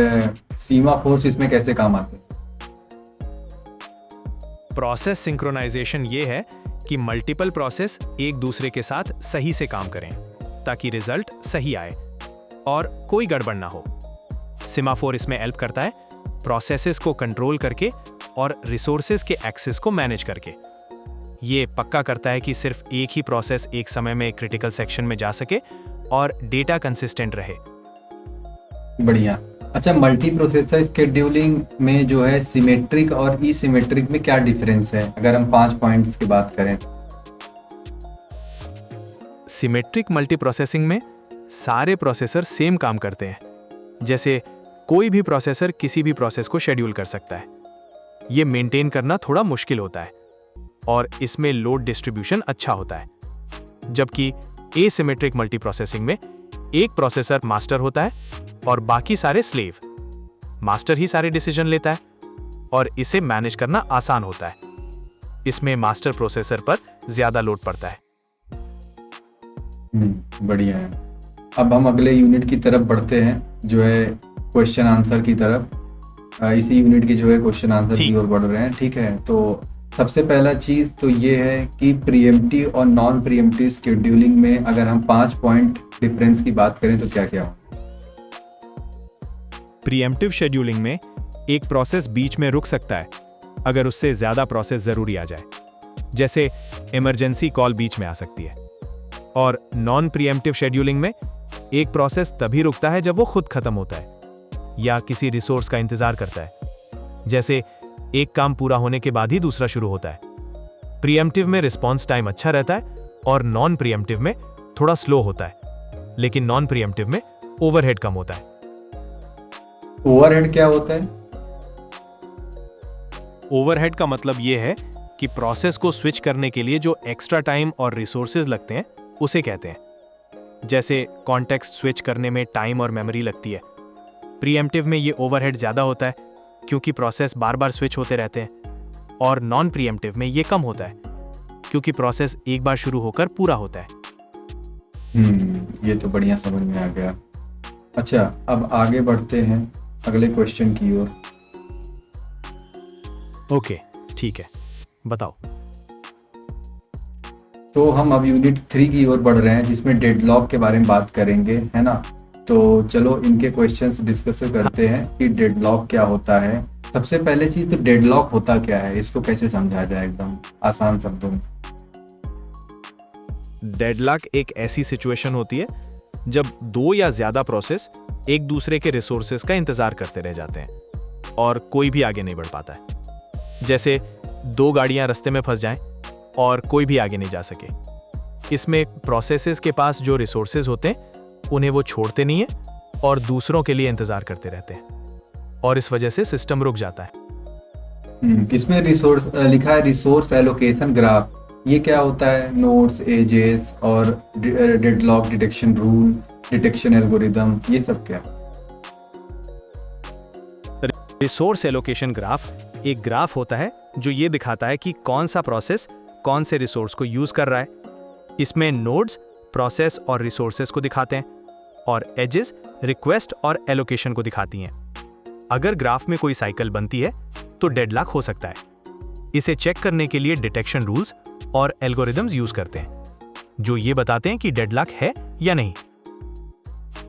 A: सीमाफोर्स इसमें कैसे काम आते हैं?
B: प्रोसेस सिंक्रोनाइजेशन ये है कि मल्टीपल प्रोसेस एक दूसरे के साथ सही से काम करें ताकि रिजल्ट सही आए और कोई गड़बड़ ना हो। सेमाफोर इसमें हेल्प करता है प्रोसेसेस को कंट्रोल करके और रिसोर्सेज के एक्सेस को मैनेज करके। ये पक्का करता है कि सिर्फ एक ही प्रोसेस एक समय में क्रिटिकल सेक्शन में जा सके और डेटा कंसिस्टेंट रहे।
A: बढ़िया। अच्छा, मल्टी प्रोसेसर शेड्यूलिंग में जो है सिमेट्रिक और इसिमेट्रिक में क्या डिफरेंस है, अगर हम 5 पॉइंट्स की बात करें?
B: सिमेट्रिक मल्टी प्रोसेसिंग में सारे प्रोसेसर सेम काम करते हैं, जैसे कोई भी प्रोसेसर किसी भी प्रोसेस को शेड्यूल कर सकता है। ये मेंटेन करना थोड़ा मुश्किल होता है और इसमें लोड डिस्ट्रीब्यूशन अच्छा होता है। जबकि एसिमेट्रिक मल्टी प्रोसेसिंग में एक प्रोसेसर मास्टर होता है और बाकी सारे स्लेव। मास्टर ही सारे डिसीजन लेता है और इसे मैनेज करना आसान होता है। इसमें मास्टर प्रोसेसर पर ज्यादा लोड पड़ता है।
A: बढ़िया है। अब हम अगले यूनिट की तरफ बढ़ते हैं, जो है क्वेश्चन आंसर की तरफ। इसी यूनिट की जो है क्वेश्चन आंसर की ओर बढ़ रहे हैं, ठीक है। तो सबसे पहला चीज तो ये है कि प्रीएम्प्टिव और नॉन प्रीएम्प्टिव शेड्यूलिंग में अगर हम 5 पॉइंट डिफरेंस की बात करें तो क्या क्या हो?
B: प्रीएम्प्टिव शेड्यूलिंग में एक प्रोसेस बीच में रुक सकता है अगर उससे ज्यादा प्रोसेस जरूरी आ जाए, जैसे इमरजेंसी कॉल बीच में आ सकती है। और नॉन प्रीएम्प्टिव शेड्यूलिंग में एक प्रोसेस तभी रुकता है जब वो खुद खत्म होता है या किसी रिसोर्स का इंतजार करता है, जैसे एक काम पूरा होने के बाद ही दूसरा शुरू होता है। प्रीएम्प्टिव में रिस्पॉन्स टाइम अच्छा रहता है और नॉन प्रीएम्प्टिव में थोड़ा स्लो होता है, लेकिन नॉन प्रीएम्प्टिव में ओवरहेड कम होता है।
A: ओवरहेड क्या होता है?
B: ओवरहेड का मतलब यह है कि प्रोसेस को स्विच करने के लिए जो एक्स्ट्रा टाइम और रिसोर्सेज लगते हैं उसे कहते हैं। जैसे कॉन्टेक्स्ट स्विच करने में टाइम और मेमोरी लगती है। प्रीएम्प्टिव में ये ओवरहेड ज्यादा होता है क्योंकि प्रोसेस बार बार स्विच होते रहते हैं, और नॉन प्रीएम्प्टिव में ये कम होता है क्योंकि प्रोसेस एक बार शुरू होकर पूरा होता है।
A: ये तो बढ़िया समझ में आ गया। अच्छा, अब आगे बढ़ते हैं अगले क्वेश्चन की ओर।
B: ओके, ठीक है, बताओ।
A: तो हम अब यूनिट 3 की ओर बढ़ रहे हैं, जिसमें डेडलॉक के बारे में बात करेंगे, है ना। तो चलो इनके क्वेश्चंस डिस्कस करते हैं कि डेडलॉक क्या होता है। सबसे पहले चीज तो डेडलॉक होता क्या है, इसको कैसे समझा जाए एकदम आसान शब्दों में?
B: डेडलॉक एक ऐसी सिचुएशन होती है जब दो या ज्यादा प्रोसेस एक दूसरे के रिसोर्सेज का इंतजार करते रह जाते हैं और कोई भी आगे नहीं बढ़ पाता है। जैसे दो गाड़ियां रास्ते में फंस जाएं और कोई भी आगे नहीं जा सके। इसमें प्रोसेसेस के पास जो रिसोर्सेज होते हैं उन्हें वो छोड़ते नहीं है और दूसरों के लिए इंतजार करते रहते हैं, और इस वजह से सिस्टम रुक जाता है।
A: इसमें रिसोर्स लिखा है रिसोर्स एलोकेशन ग्राफ। ये क्या होता है? नोड्स, एजेस और deadlock detection rule, detection algorithm, ये सब क्या?
B: रिसोर्स एलोकेशन ग्राफ एक ग्राफ होता है जो ये दिखाता है कि कौन सा प्रोसेस कौन से रिसोर्स को यूज कर रहा है। इसमें नोड्स प्रोसेस और रिसोर्सेस को दिखाते हैं और एजेस रिक्वेस्ट और एलोकेशन को दिखाती हैं। अगर ग्राफ में कोई साइकिल बनती है तो डेडलॉक हो सकता है। इसे चेक करने के लिए डिटेक्शन रूल्स और एल्गोरिदम्स यूज करते हैं जो ये बताते हैं कि डेडलॉक है या नहीं।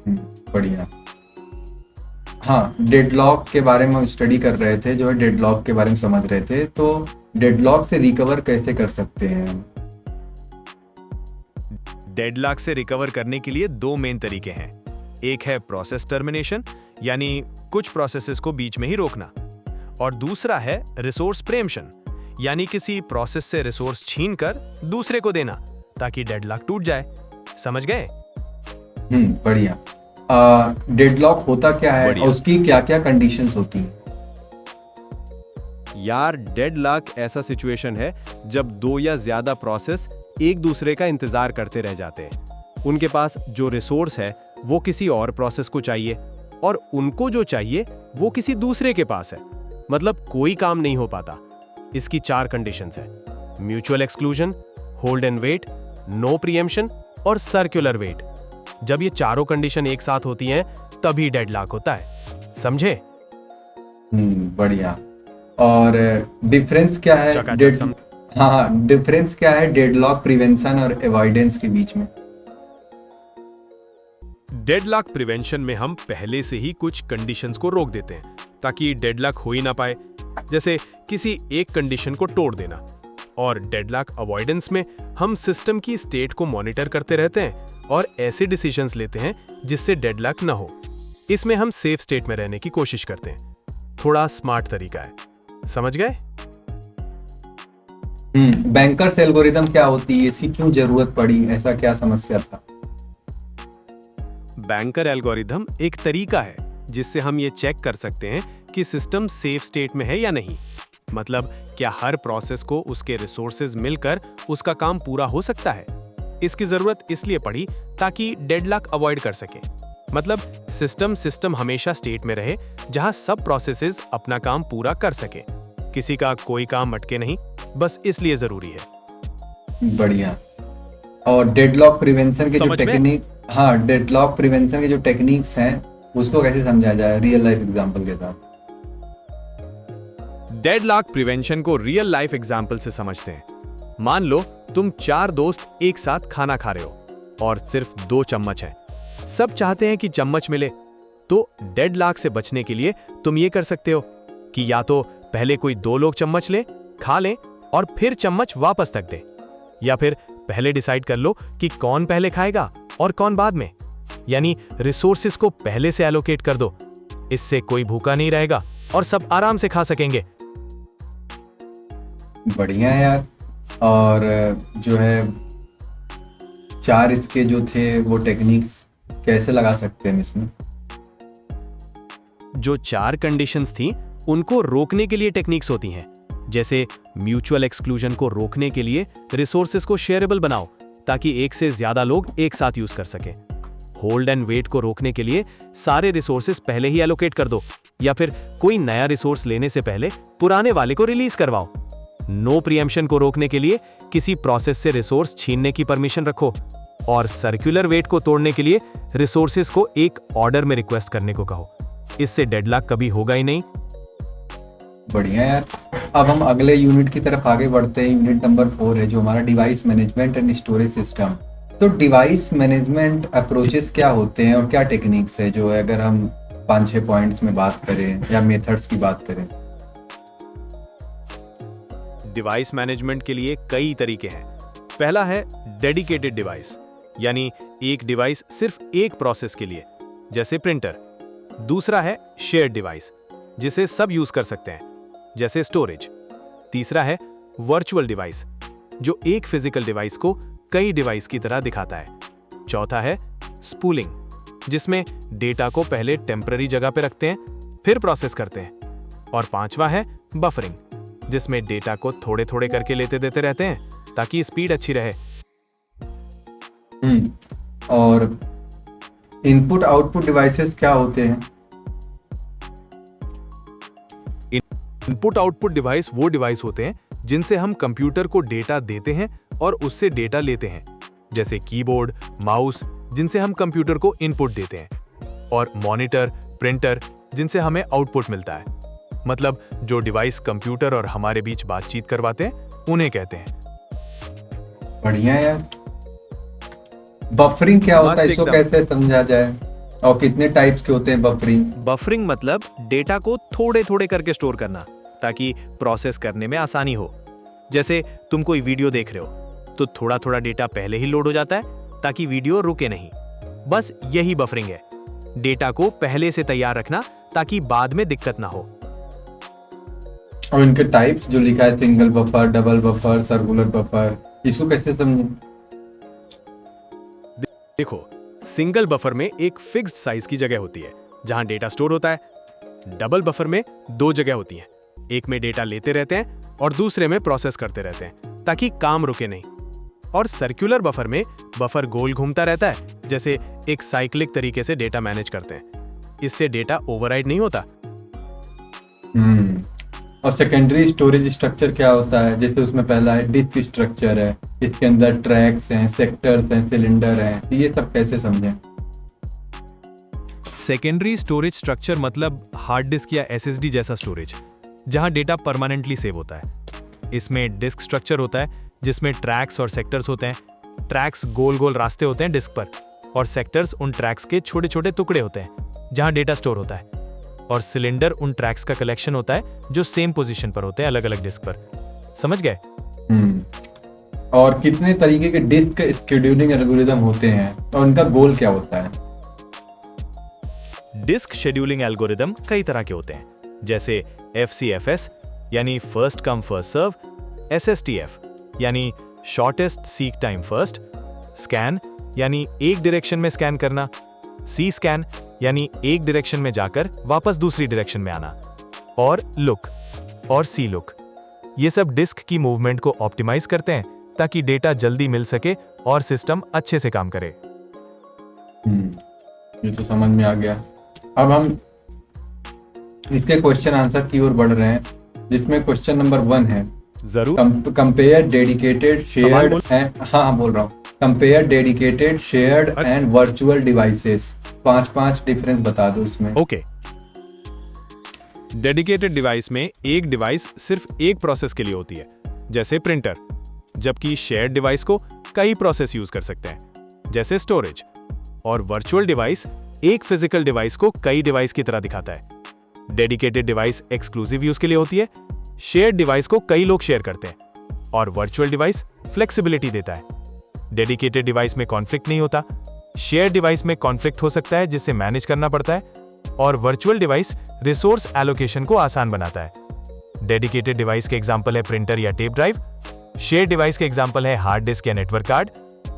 A: बढ़िया। हाँ, डेडलॉक के बारे में हम स्टडी कर रहे थे, जो है डेडलॉक के बारे में समझ रहे थे। तो डेडलॉक से रिकवर कैसे कर सकते हैं?
B: डेडलॉक से रिकवर करने के लिए दो मेन तरीके हैं। एक है प्रोसेस टर्मिनेशन, यानी कुछ प्रोसेसेस को बीच में ही रोकना, और दूसरा है रिसोर्स प्रीएम्प्शन, यानी किसी प्रोसेस से रिसोर्स छीनकर दूसरे को देना ताकि डेडलॉक टूट जाए। समझ गए?
A: बढ़िया। डेडलॉक होता क्या है और उसकी क्या क्या कंडीशंस होती हैं?
C: यार, डेडलॉक ऐसा सिचुएशन है जब दो या ज्यादा प्रोसेस एक दूसरे का इंतजार करते रह जाते हैं। उनके पास जो रिसोर्स है वो किसी और प्रोसेस को चाहिए और उनको जो चाहिए वो किसी दूसरे के पास है। मतलब कोई काम नहीं हो पाता। इसकी 4 कंडीशंस है: mutual exclusion, hold and wait, no preemption और सर्कुलर वेट। जब ये चारों कंडीशन एक साथ होती हैं तभी डेडलॉक होता है। समझे?
A: बढ़िया। और डिफरेंस क्या है? हाँ, डिफरेंस क्या है डेडलॉक प्रिवेंशन और अवॉइडेंस के बीच में?
B: डेडलॉक प्रिवेंशन में हम पहले से ही कुछ कंडीशंस को रोक देते हैं ताकि डेडलॉक हो ही ना पाए, जैसे किसी एक कंडीशन को तोड़ देना। और डेडलॉक अवॉइडेंस में हम सिस्टम की स्टेट को मॉनिटर करते रहते हैं और ऐसे डिसीजंस लेते हैं जिससे डेडलॉक ना हो। इसमें हम सेफ स्टेट में रहने की कोशिश करते हैं। थोड़ा स्मार्ट तरीका है। समझ गए?
A: बैंकर्स एल्गोरिदम क्या होती है? इसकी क्यों जरूरत पड़ी? ऐसा क्या समस्या था?
B: बैंकर एल्गोरिदम एक तरीका है जिससे हम ये चेक कर सकते हैं कि सिस्टम सेफ स्टेट में है या नहीं। मतलब क्या हर प्रोसेस को उसके रिसोर्सेज मिलकर उसका काम पूरा हो सकता है। इसकी जरूरत इसलिए पड़ी ताकि डेडलॉक अवॉइड कर सके। मतलब सिस्टम हमेशा स्टेट में रहे जहां सब प्रोसेसेस अपना काम पूरा कर सके, किसी का कोई काम अटके नहीं, बस इसलिए जरूरी है।
A: बढ़िया। और डेडलॉक प्रिवेंशन के जो
B: समझ में?
A: टेक्निक, हाँ, डेडलॉक प्रिवेंशन के जो टेक्निक्स हैं उसको कैसे समझा जाए रियल लाइफ एग्जांपल के साथ?
B: डेडलॉक प्रिवेंशन को रियल लाइफ एग्जाम्पल से समझते हैं। मान लो तुम 4 दोस्त एक साथ खाना खा रहे हो और सिर्फ 2 चम्मच है। सब चाहते हैं कि चम्मच मिले, तो डेडलॉक से बचने के लिए तुम ये कर सकते हो कि या तो पहले कोई 2 लोग चम्मच ले, खा लें और फिर चम्मच वापस रख दे, या फिर पहले डिसाइड कर लो कि कौन पहले खाएगा और कौन बाद में। यानी रिसोर्सेस को पहले से एलोकेट कर दो। इससे कोई भूखा नहीं रहेगा और सब आराम से खा सकेंगे।
A: बढ़िया है यार। और जो है 4 इसके जो थे वो टेक्निक्स कैसे लगा सकते हैं हम इसमें?
B: जो 4 कंडीशंस थी उनको रोकने के लिए टेक्निक्स होती हैं। जैसे म्यूचुअल एक्सक्लूजन को रोकने के लिए रिसोर्सेज को शेयरेबल बनाओ ताकि एक से ज्यादा लोग एक साथ यूज कर सकें। होल्ड एंड वेट को रोकने के लिए सारे रिसोर्सेज पहले ही एलोकेट कर दो, या फिर कोई नया रिसोर्स लेने से पहले पुराने वाले को रिलीज करवाओ। नो प्रीएम्पशन को रोकने के लिए किसी प्रोसेस से रिसोर्स छीनने की परमिशन रखो, और सर्कुलर वेट को तोड़ने के लिए रिसोर्सेज को एक ऑर्डर में रिक्वेस्ट करने को कहो। इससे डेडलॉक कभी होगा ही नहीं।
A: बढ़िया यार। अब हम अगले यूनिट की तरफ आगे बढ़ते हैं। यूनिट नंबर 4 है जो हमारा device management and storage system. तो डिवाइस मैनेजमेंट अप्रोचेस क्या होते हैं और क्या टेक्निक्स है, जो है अगर हम 5-6 पॉइंट्स में बात करें या मेथड्स की बात करें?
B: डिवाइस मैनेजमेंट के लिए कई तरीके हैं। पहला है डेडिकेटेड डिवाइस, यानी एक डिवाइस सिर्फ एक प्रोसेस के लिए, जैसे प्रिंटर। दूसरा है शेयर्ड डिवाइस, जिसे सब यूज कर सकते हैं, जैसे स्टोरेज। तीसरा है वर्चुअल डिवाइस, जो एक फिजिकल डिवाइस को कई डिवाइस की तरह दिखाता है। चौथा है स्पूलिंग, जिसमें डेटा को पहले टेम्पररी जगह पे रखते हैं फिर प्रोसेस करते हैं। और पांचवा है बफरिंग, जिसमें डेटा को थोड़े थोड़े करके लेते देते रहते हैं ताकि स्पीड अच्छी रहे।
A: और इनपुट आउटपुट डिवाइसेस क्या होते हैं?
B: इनपुट आउटपुट डिवाइस वो डिवाइस होते हैं जिनसे हम कंप्यूटर को डेटा देते हैं और उससे डेटा लेते हैं, जैसे कीबोर्ड, माउस, जिनसे हम कंप्यूटर को इनपुट देते हैं, और मॉनिटर, प्रिंटर, जिनसे हमें आउटपुट मिलता है। मतलब जो डिवाइस कंप्यूटर और हमारे बीच बातचीत करवाते हैं उन्हें कहते हैं।
A: बढ़िया यार। बफरिंग क्या होता है, इसको
B: एकदम।
A: कैसे समझा जाए और कितने टाइप्स के होते हैं बफरिंग?
B: बफरिंग मतलब डेटा को थोड़े थोड़े करके स्टोर करना ताकि प्रोसेस करने में आसानी हो। जैसे तुम कोई वीडियो देख रहे हो तो थोड़ा थोड़ा डेटा पहले ही लोड हो जाता है ताकि वीडियो रुके नहीं। बस यही बफरिंग है, डेटा को पहले से तैयार रखना ताकि बाद में दिक्कत ना हो।
A: और इनके टाइप्स जो लिखा है, single buffer, double buffer, circular buffer, इसको कैसे समझें?
B: देखो, सिंगल बफर में एक फिक्स्ड साइज की जगह होती है जहां डेटा स्टोर होता है। डबल बफर में 2 जगह होती हैं, एक में डेटा लेते रहते हैं और दूसरे में प्रोसेस करते रहते हैं ताकि काम रुके नहीं। और सर्कुलर बफर में बफर गोल घूमता रहता है, जैसे एक साइक्लिक तरीके से डेटा मैनेज करते हैं। इससे डेटा ओवरराइड नहीं होता।
A: और सेकेंडरी स्टोरेज स्ट्रक्चर क्या होता है? जैसे उसमें पहला है डिस्क स्ट्रक्चर है, इसके अंदर ट्रैक्स हैं, सेक्टर्स हैं, सिलेंडर हैं, तो ये सब कैसे समझें?
B: सेकेंडरी स्टोरेज स्ट्रक्चर मतलब हार्ड डिस्क या एसएसडी जैसा स्टोरेज, जहां डेटा परमानेंटली सेव होता है। इसमें डिस्क स्ट्रक्चर होता है जिसमें ट्रैक्स और सेक्टर्स होते हैं। ट्रैक्स गोल गोल रास्ते होते हैं डिस्क पर, और सेक्टर्स उन ट्रैक्स के छोटे छोटे टुकड़े होते हैं जहां डेटा स्टोर होता है। और सिलेंडर उन ट्रैक्स का कलेक्शन होता है जो सेम पोजीशन पर होते हैं अलग अलग डिस्क पर। समझ गए?
A: और कितने तरीके के डिस्क शेड्यूलिंग एल्गोरिदम होते हैं और उनका गोल क्या होता है?
B: डिस्क शेड्यूलिंग एल्गोरिदम कई तरह के होते हैं, जैसे FCFS यानी first come first serve, SSTF यानी shortest seek time first, scan यानी एक डायरेक्शन में स्कैन करना, C स्कैन यानी एक डायरेक्शन में जाकर वापस दूसरी डायरेक्शन में आना, और लुक और C लुक। ये सब डिस्क की मूवमेंट को ऑप्टिमाइज करते हैं ताकि डेटा जल्दी मिल सके और सिस्टम अच्छे से काम करे।
A: ये तो समझ में आ गया। अब हम इसके क्वेश्चन आंसर की ओर बढ़ रहे हैं, जिसमें क्वेश्चन नंबर 1 है,
C: जरूर।
A: कंपेयर डेडिकेटेड शेयर्ड
C: बोल।
A: एंड, हाँ बोल रहा हूँ, compare dedicated shared and virtual devices. 5 difference बता दो इसमें।
B: ओके। डेडिकेटेड डिवाइस में एक डिवाइस सिर्फ एक प्रोसेस के लिए होती है, जैसे प्रिंटर, जबकि शेयर्ड डिवाइस को कई प्रोसेस यूज कर सकते हैं, जैसे स्टोरेज। और वर्चुअल डिवाइस एक फिजिकल डिवाइस को कई डिवाइस की तरह दिखाता है। डेडिकेटेड डिवाइस एक्सक्लूसिव यूज के लिए होती है, शेयर्ड डिवाइस को कई लोग शेयर करते हैं, और वर्चुअल डिवाइस फ्लेक्सिबिलिटी देता है। डेडिकेटेड डिवाइस में कॉन्फ्लिक्ट नहीं होता, शेयर्ड डिवाइस में कॉन्फ्लिक्ट हो सकता है जिससे मैनेज करना पड़ता है, और वर्चुअल डिवाइस रिसोर्स एलोकेशन को आसान बनाता है। डेडिकेटेड डिवाइस के एग्जांपल है प्रिंटर या टेप ड्राइव, शेयर्ड डिवाइस के एग्जांपल है हार्ड डिस्क या नेटवर्क कार्ड,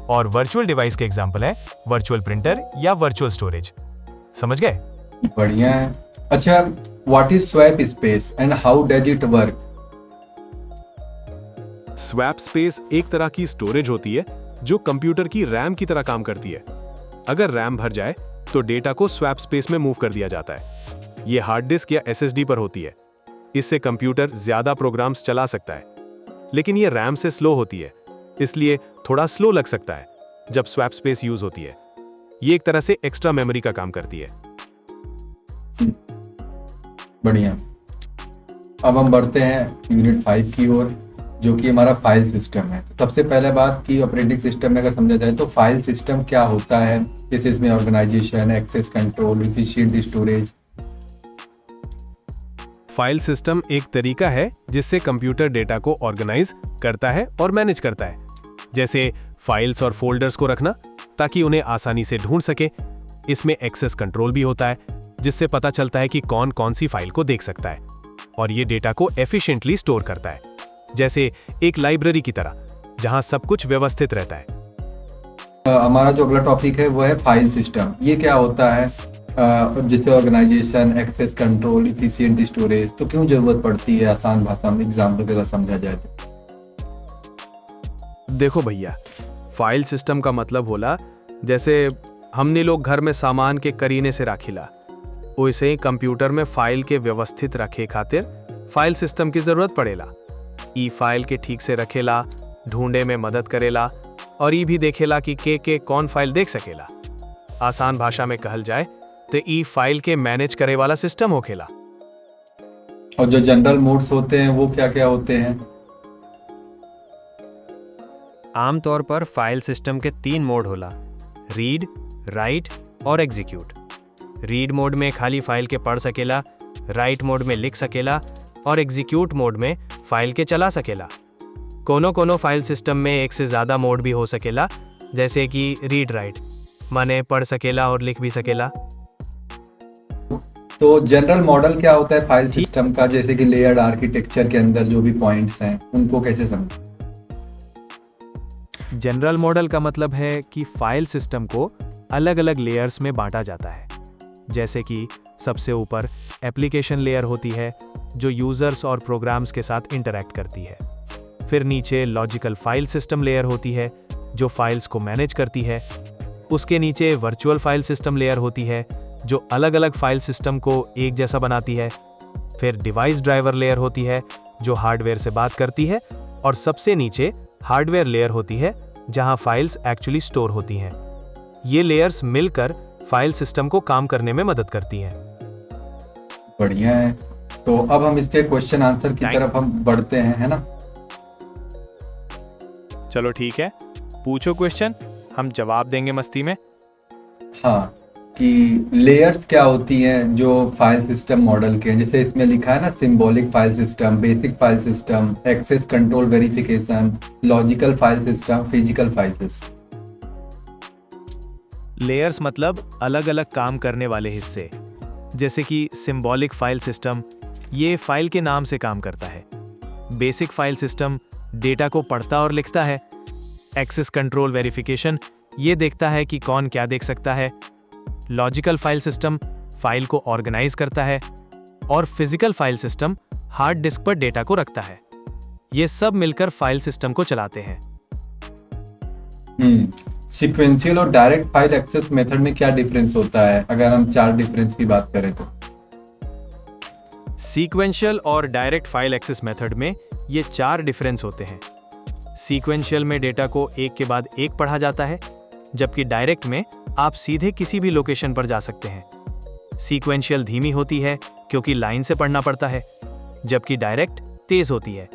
B: और वर्चुअल डिवाइस के एग्जांपल है वर्चुअल प्रिंटर या वर्चुअल स्टोरेज। समझ गए?
A: बढ़िया है। अच्छा, what is swap space and how does it work?
C: Swap space एक तरह की स्टोरेज होती है जो कंप्यूटर की रैम की तरह काम करती है। अगर रैम भर जाए तो डेटा को स्वैप स्पेस में मूव कर दिया जाता है। ये हार्ड डिस्क या एसएसडी पर होती है। इससे कंप्यूटर ज्यादा प्रोग्राम्स चला सकता है, लेकिन ये रैम से स्लो होती है, इसलिए थोड़ा स्लो लग सकता है जब स्वैप स्पेस यूज होती है। ये एक तरह से एक्स्ट्रा मेमोरी का काम करती है।
A: बढ़िया। अब हम बढ़ते हैं यूनिट 5 की ओर, जो कि हमारा फाइल सिस्टम है। तो सबसे पहले बात कि ऑपरेटिंग सिस्टम में अगर समझा जाए तो फाइल सिस्टम क्या होता है, जैसे इसमें organisation, access control, efficient storage.
C: File system एक तरीका है जिससे कंप्यूटर डेटा को ऑर्गेनाइज करता है और मैनेज करता है, जैसे फाइल्स और फोल्डर्स को रखना ताकि उन्हें आसानी से ढूंढ सके। इसमें एक्सेस कंट्रोल भी होता है, जिससे पता चलता है कि कौन कौन सी फाइल को देख सकता है, और ये डेटा को एफिशिएंटली स्टोर करता है, जैसे एक लाइब्रेरी की तरह जहां सब कुछ व्यवस्थित रहता है।
A: हमारा जो अगला टॉपिक है वो है फाइल सिस्टम। ये क्या होता है, जिससे organisation, access control, efficient storage. तो क्यों जरूरत पड़ती है, आसान भाषा में एग्जाम्पल के साथ समझा जाए तो?
C: देखो भैया, फाइल सिस्टम का मतलब होला जैसे हमने लोग घर में सामान के करीने से राखिला, वैसे ही कंप्यूटर में फाइल के व्यवस्थित रखे खातिर फाइल सिस्टम की जरूरत पड़ेला। ई फाइल के ठीक से रखेला, ढूंढे में मदद करेला, और ये भी देखेला कि के कौन फाइल देख सकेला। आसान भाषा में कहल जाए तो ई फाइल के मैनेज करे वाला सिस्टम होखेला।
A: और जो जनरल मोड्स होते हैं वो क्या क्या होते हैं?
D: आमतौर पर फाइल सिस्टम के 3 मोड होला, रीड, राइट और एग्जीक्यूट। रीड मोड में खाली फाइल के पढ़ सकेला, राइट मोड में लिख सकेला, और एग्जीक्यूट मोड में फाइल के चला सकेला। कोनो फाइल सिस्टम में एक से ज़्यादा मोड भी हो सकेला, जैसे कि रीड राइट, माने पढ़ सकेला और लिख भी सकेला।
A: तो जनरल मॉडल क्या होता है फाइल सिस्टम का, जैसे कि लेयर्ड आर्किटेक्चर के अंदर जो भी पॉइंट्स हैं उनको कैसे समझें?
B: जनरल मॉडल का मतलब है कि फाइल सिस्टम को अलग अलग लेयर्स में बांटा जाता है। जैसे कि सबसे ऊपर एप्लीकेशन लेयर होती है जो यूजर्स और प्रोग्राम्स के साथ इंटरैक्ट करती है। फिर नीचे लॉजिकल फाइल सिस्टम लेयर होती है जो फाइल्स को मैनेज करती है। उसके नीचे वर्चुअल फाइल सिस्टम लेयर होती है जो अलग अलग फाइल सिस्टम को एक जैसा बनाती है। फिर डिवाइस ड्राइवर लेयर होती है जो हार्डवेयर से बात करती है, और सबसे नीचे हार्डवेयर लेयर होती है जहां फाइल्स एक्चुअली स्टोर होती हैं। ये लेयर्स मिलकर फाइल सिस्टम को काम करने में मदद करती हैं।
A: बढ़िया है। तो अब हम इसके क्वेश्चन आंसर की तरफ हम बढ़ते हैं, है ना?
B: चलो ठीक है, पूछो क्वेश्चन, हम जवाब देंगे मस्ती में।
A: हाँ, कि लेयर्स क्या होती हैं जो फाइल सिस्टम मॉडल के हैं। जैसे इसमें लिखा है ना, symbolic file system, basic file system, access control verification, logical file system, physical file system.
B: Layers मतलब अलग अलग काम करने वाले हिस्से। जैसे कि सिंबॉलिक फाइल सिस्टम, ये फाइल के नाम से काम करता है। बेसिक फाइल सिस्टम डेटा को पढ़ता और लिखता है। एक्सेस कंट्रोल वेरिफिकेशन ये देखता है कि कौन क्या देख सकता है। लॉजिकल फाइल सिस्टम फाइल को ऑर्गेनाइज करता है, और physical file system hard disk पर डेटा को रखता है। ये सब मिलकर फाइल सिस्टम को चलाते हैं।
A: सीक्वेंशियल और डायरेक्ट फाइल एक्सेस मेथड में क्या डिफरेंस होता है, अगर हम 4 डिफरेंस की बात करें तो?
B: सीक्वेंशियल और डायरेक्ट फाइल एक्सेस मेथड में ये 4 डिफरेंस होते हैं। सीक्वेंशियल में डेटा को एक के बाद एक पढ़ा जाता है, जबकि डायरेक्ट में आप सीधे किसी भी लोकेशन पर जा सकते हैं। सीक्वेंशियल धीमी होती है क्योंकि लाइन से पढ़ना पड़ता है, जबकि डायरेक्ट तेज होती है।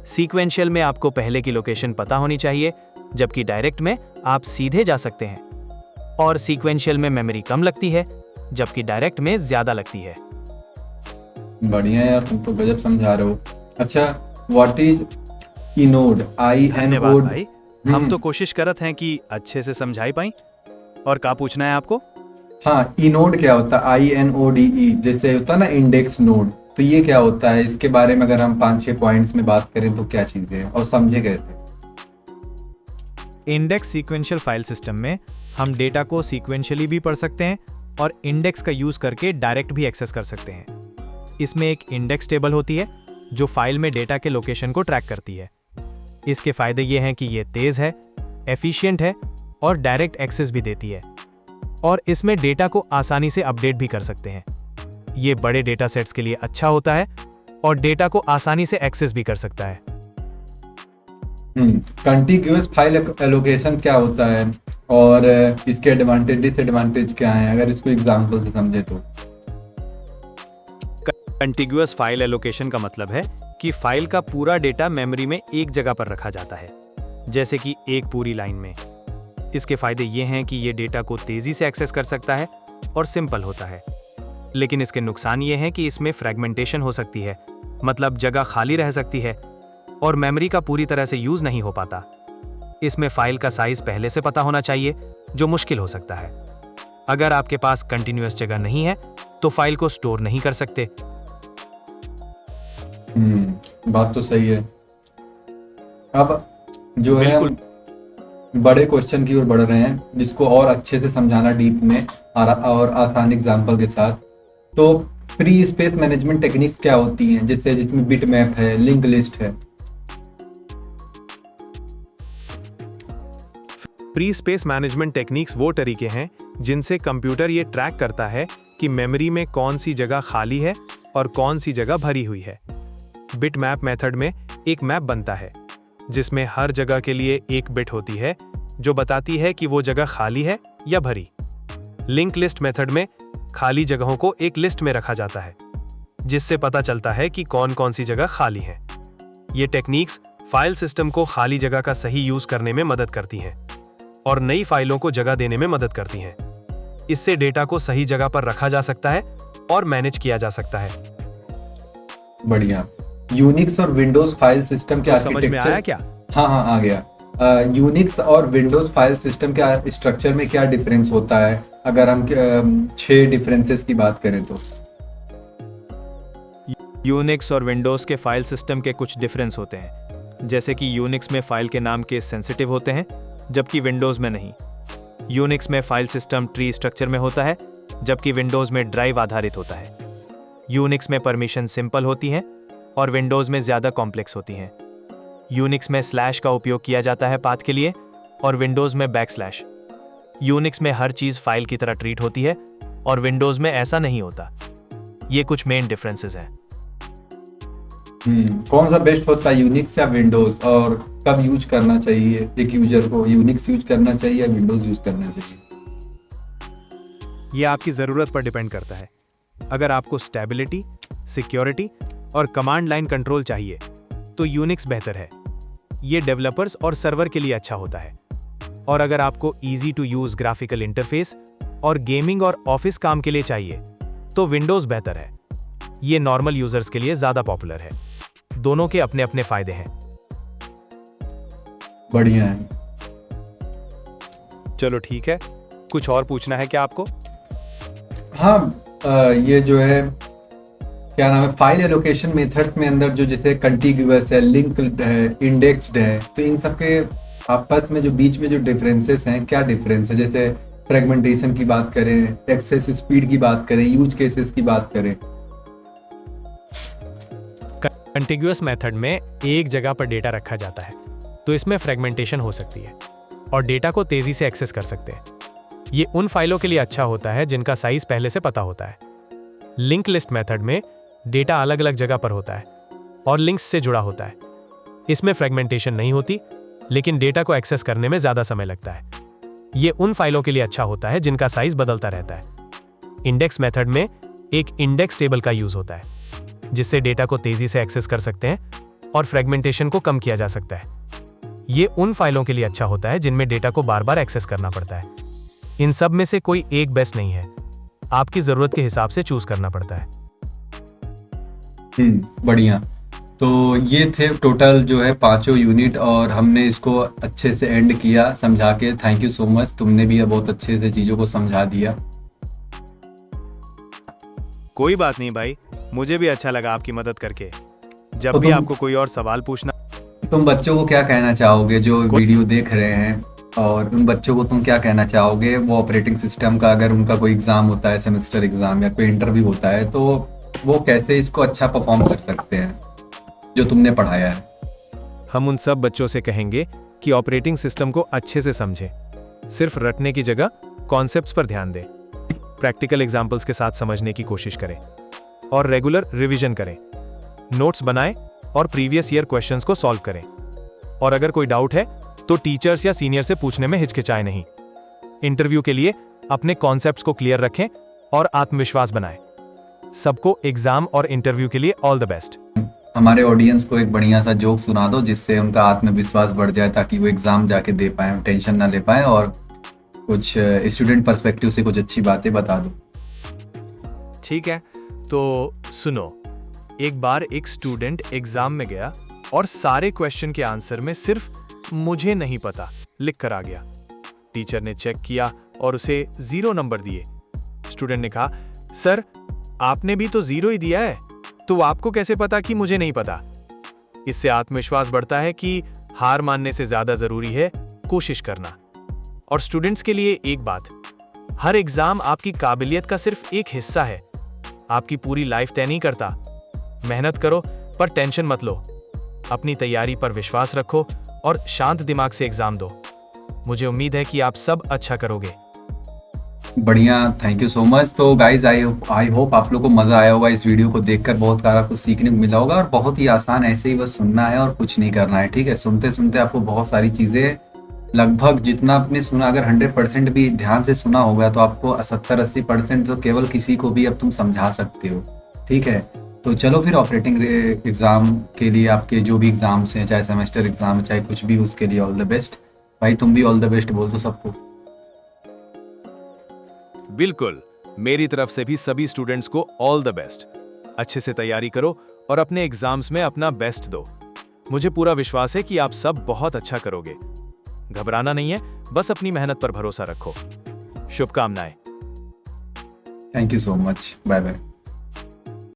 B: सीक्वेंशियल में आपको पहले की लोकेशन पता होनी चाहिए, जबकि डायरेक्ट में आप सीधे जा सकते हैं। और सीक्वेंशियल में मेमोरी कम लगती है, जबकि डायरेक्ट में ज्यादा लगती है।
A: बढ़िया यार, तुम तो गजब समझा रहे हो। अच्छा, व्हाट इज इनोड?
B: धन्यवाद
A: INOD?
B: भाई, हम तो कोशिश करत हैं कि अच्छे से समझाई पाई। और क्या पूछना है आपको?
A: हाँ, इनोड क्या होता है? INODE, जैसे होता है ना इंडेक्स नोड, तो ये क्या होता है? इसके बारे में अगर हम 5-6 पॉइंट्स में बात करें तो क्या चीजें हैं और समझे कैसे?
B: इंडेक्स सीक्वेंशियल फाइल सिस्टम में हम डेटा को सीक्वेंशियली भी पढ़ सकते हैं और इंडेक्स का यूज करके डायरेक्ट भी एक्सेस कर सकते हैं। इसमें एक इंडेक्स टेबल होती है जो फाइल में डेटा के लोकेशन को ट्रैक करती है। इसके फायदे ये हैं कि ये तेज है, एफिशिएंट है और डायरेक्ट एक्सेस भी देती है। और इसमें डेटा को आसानी से अपडेट भी कर सकते हैं। ये बड़े डेटा सेट्स के लिए अच्छा होता है और डेटा को आसानी से एक्सेस भी कर सकता है।
A: कंटिग्यूअस फाइल एलोकेशन क्या होता है और इसके एडवांटेज डिसएडवांटेज क्या हैं, अगर इसको एग्जांपल से समझे तो?
B: कंटिग्यूअस फाइल एलोकेशन का मतलब है कि फाइल का पूरा डेटा मेमोरी में एक जगह पर रखा जाता है, जैसे कि एक पूरी लाइन में। इसके फायदे ये हैं कि ये डेटा को तेजी से एक्सेस कर सकता है और सिंपल होता है। लेकिन इसके नुकसान ये हैं कि इसमें फ्रेगमेंटेशन हो सकती है, मतलब जगह खाली रह सकती है और मेमोरी का पूरी तरह से यूज नहीं हो पाता। इसमें फाइल का साइज पहले से पता होना चाहिए, जो मुश्किल हो सकता है। अगर आपके पास कंटिन्यूअस जगह नहीं है तो फाइल को स्टोर नहीं कर सकते।
A: बात तो सही है। अब जो है हम बड़े क्वेश्चन की ओर बढ़ रहे हैं, जिसको और अच्छे से समझाना डीप में और आसान एग्जांपल के साथ। तो फ्री स्पेस मैनेजमेंट टेक्निक्स क्या होती हैं, जिसमें बिट मैप है, लिंक लिस्ट है?
B: फ्री स्पेस मैनेजमेंट टेक्निक्स वो तरीके हैं जिनसे कंप्यूटर ये ट्रैक करता है कि मेमोरी में कौन सी जगह खाली है और कौन सी जगह भरी हुई है। बिट मैप मेथड में एक मैप बनता है जिसमें हर जगह के लिए एक बिट होती है जो बताती है कि वो जगह खाली है या भरी। लिंक लिस्ट मेथड में खाली जगहों को एक लिस्ट में रखा जाता है, जिससे पता चलता है कि कौन कौन सी जगह खाली है। ये टेक्निक्स फाइल सिस्टम को खाली जगह का सही यूज करने में मदद करती हैं और नई फाइलों को जगह देने में मदद करती हैं। इससे डेटा को सही जगह पर रखा जा सकता है और मैनेज किया जा सकता है।
A: बढ़िया। यूनिक्स और विंडोज फाइल सिस्टम के
B: तो समझ में
A: आर्किटेक्चर,
B: आया क्या?
A: हाँ आ गया। यूनिक्स और विंडोज फाइल सिस्टम के स्ट्रक्चर में क्या डिफरेंस होता है, अगर हम 6 डिफरेंसेस की बात करें तो?
B: यूनिक्स और विंडोज के फाइल सिस्टम के कुछ डिफरेंस होते हैं, जैसे कि यूनिक्स में फाइल के नाम केस सेंसिटिव होते हैं, जबकि विंडोज में नहीं। यूनिक्स में फाइल सिस्टम ट्री स्ट्रक्चर में होता है, जबकि विंडोज में ड्राइव आधारित होता है। यूनिक्स में परमिशन सिंपल होती हैं और विंडोज में ज्यादा कॉम्प्लेक्स होती हैं। यूनिक्स में स्लैश का उपयोग किया जाता है पाथ के लिए और विंडोज में बैकस्लैश। यूनिक्स में हर चीज फाइल की तरह ट्रीट होती है और विंडोज में ऐसा नहीं होता। ये कुछ मेन डिफरेंसेस हैं।
A: कौन सा बेस्ट होता है, यूनिक्स या विंडोज, और कब यूज करना चाहिए एक यूजर को? यूनिक्स यूज करना चाहिए या विंडोज यूज करना चाहिए?
B: ये आपकी जरूरत पर डिपेंड करता है। अगर आपको स्टेबिलिटी, सिक्योरिटी और कमांड लाइन कंट्रोल चाहिए तो यूनिक्स बेहतर है। ये डेवलपर्स और सर्वर के लिए अच्छा होता है। और अगर आपको easy to use graphical interface और गेमिंग और ऑफिस काम के लिए चाहिए तो विंडोज बेहतर है। ये नॉर्मल यूजर्स के लिए ज्यादा पॉपुलर है। दोनों के अपने अपने फायदे हैं।
A: बढ़िया है।
B: चलो ठीक है, कुछ और पूछना है क्या आपको?
A: हाँ, ये जो है क्या नाम है, फाइल एलोकेशन मेथड में अंदर जो जैसे कंटिग्यूअस है, लिंक्ड है, इंडेक्स्ड है, तो इन सब के आपस में जो बीच में जो डिफरेंसेस हैं, क्या डिफरेंस है? जैसे फ्रेगमेंटेशन की बात करें, एक्सेस स्पीड की बात करें, यूज केसेस की बात करें।
B: कंटिग्यूअस मेथड में एक जगह पर डेटा रखा जाता है, तो इसमें फ्रेगमेंटेशन हो सकती है। और डेटा को तेजी से एक्सेस कर सकते हैं। ये उन फाइलों के लिए अच्छा होता है जिनका साइज पहले से पता होता है। लिंक लिस्ट मेथड में डेटा अलग अलग जगह पर होता है और लिंक्स से जुड़ा होता है। इसमें फ्रेगमेंटेशन नहीं होती, लेकिन डेटा को एक्सेस करने में ज्यादा समय लगता है। ये उन फाइलों के लिए अच्छा होता है जिनका साइज बदलता रहता है। इंडेक्स मेथड में एक इंडेक्स टेबल का यूज होता है, जिससे डेटा को तेजी से एक्सेस कर सकते हैं और फ्रेगमेंटेशन को कम किया जा सकता है। ये उन फाइलों के लिए अच्छा होता है जिनमें डेटा को बार बार एक्सेस करना पड़ता है। इन सब में से कोई एक बेस्ट नहीं है, आपकी जरूरत के हिसाब से चूज करना पड़ता है।
A: बढ़िया। तो ये थे टोटल जो है 5 यूनिट, और हमने इसको अच्छे से एंड किया समझा के। थैंक यू सो मच, तुमने भी बहुत अच्छे से चीज़ों को समझा दिया।
B: कोई बात नहीं भाई, मुझे भी अच्छा लगा आपकी मदद करके। जब
A: तो
B: भी
A: तुम-
B: आपको कोई और सवाल पूछना।
A: तुम बच्चों को क्या कहना चाहोगे जो वीडियो देख रहे हैं, और उन बच्चों को तुम क्या कहना चाहोगे वो ऑपरेटिंग सिस्टम का, अगर उनका कोई एग्ज़ाम होता है, सेमेस्टर एग्ज़ाम या कोई इंटरव्यू होता है, तो वो कैसे इसको अच्छा परफॉर्म कर सकते हैं जो तुमने पढ़ाया है?
B: हम उन सब बच्चों से कहेंगे कि ऑपरेटिंग सिस्टम को अच्छे से समझें, सिर्फ रटने की जगह कॉन्सेप्ट्स पर ध्यान दें, प्रैक्टिकल एग्जाम्पल्स के साथ समझने की कोशिश करें और रेगुलर रिवीजन करें, नोट्स बनाएं और प्रीवियस ईयर क्वेश्चंस को सॉल्व करें। और अगर कोई डाउट है तो टीचर्स या सीनियर से पूछने में हिचकिचाएं नहीं। इंटरव्यू के लिए अपने कॉन्सेप्ट्स को क्लियर रखें और आत्मविश्वास बनाएं। सबको एग्जाम और इंटरव्यू के लिए ऑल द बेस्ट।
A: हमारे ऑडियंस को एक बढ़िया सा जोक सुना दो जिससे उनका आत्मविश्वास बढ़ जाए, ताकि वो एग्ज़ाम जाके दे पाए, टेंशन ना ले पाए, और कुछ स्टूडेंट पर्सपेक्टिव से कुछ अच्छी बातें बता दो।
B: ठीक है, तो सुनो। एक बार एक स्टूडेंट एग्जाम में गया और सारे क्वेश्चन के आंसर में सिर्फ मुझे नहीं पता लिख कर आ गया। टीचर ने चेक किया और उसे 0 नंबर दिए। स्टूडेंट ने कहा, सर आपने भी तो 0 ही दिया है, तो आपको कैसे पता कि मुझे नहीं पता? इससे आत्मविश्वास बढ़ता है कि हार मानने से ज्यादा जरूरी है कोशिश करना। और स्टूडेंट्स के लिए एक बात, हर एग्जाम आपकी काबिलियत का सिर्फ एक हिस्सा है, आपकी पूरी लाइफ तय नहीं करता। मेहनत करो पर टेंशन मत लो, अपनी तैयारी पर विश्वास रखो और शांत दिमाग से एग्जाम दो। मुझे उम्मीद है कि आप सब अच्छा करोगे।
A: बढ़िया, थैंक यू सो मच। तो गाइज आई होप आप लोग को मज़ा आया होगा इस वीडियो को देखकर, बहुत सारा कुछ सीखने को मिला होगा। और बहुत ही आसान, ऐसे ही बस सुनना है और कुछ नहीं करना है, ठीक है? सुनते सुनते आपको बहुत सारी चीज़ें, लगभग जितना आपने सुना, अगर 100% भी ध्यान से सुना होगा तो आपको 70-80% तो केवल किसी को भी अब तुम समझा सकते हो, ठीक है? तो चलो फिर ऑपरेटिंग एग्ज़ाम के लिए, आपके जो भी एग्ज़ाम्स हैं, चाहे सेमेस्टर एग्ज़ाम है चाहे कुछ भी, उसके लिए ऑल द बेस्ट। भाई तुम भी ऑल द बेस्ट बोल दो सबको।
C: बिल्कुल, मेरी तरफ से भी सभी स्टूडेंट्स को ऑल द बेस्ट। अच्छे से तैयारी करो और अपने एग्जाम्स में अपना बेस्ट दो। मुझे पूरा विश्वास है कि आप सब बहुत अच्छा करोगे। घबराना नहीं है, बस अपनी मेहनत पर भरोसा रखो। शुभकामनाएं।
A: Thank you so much, bye bye.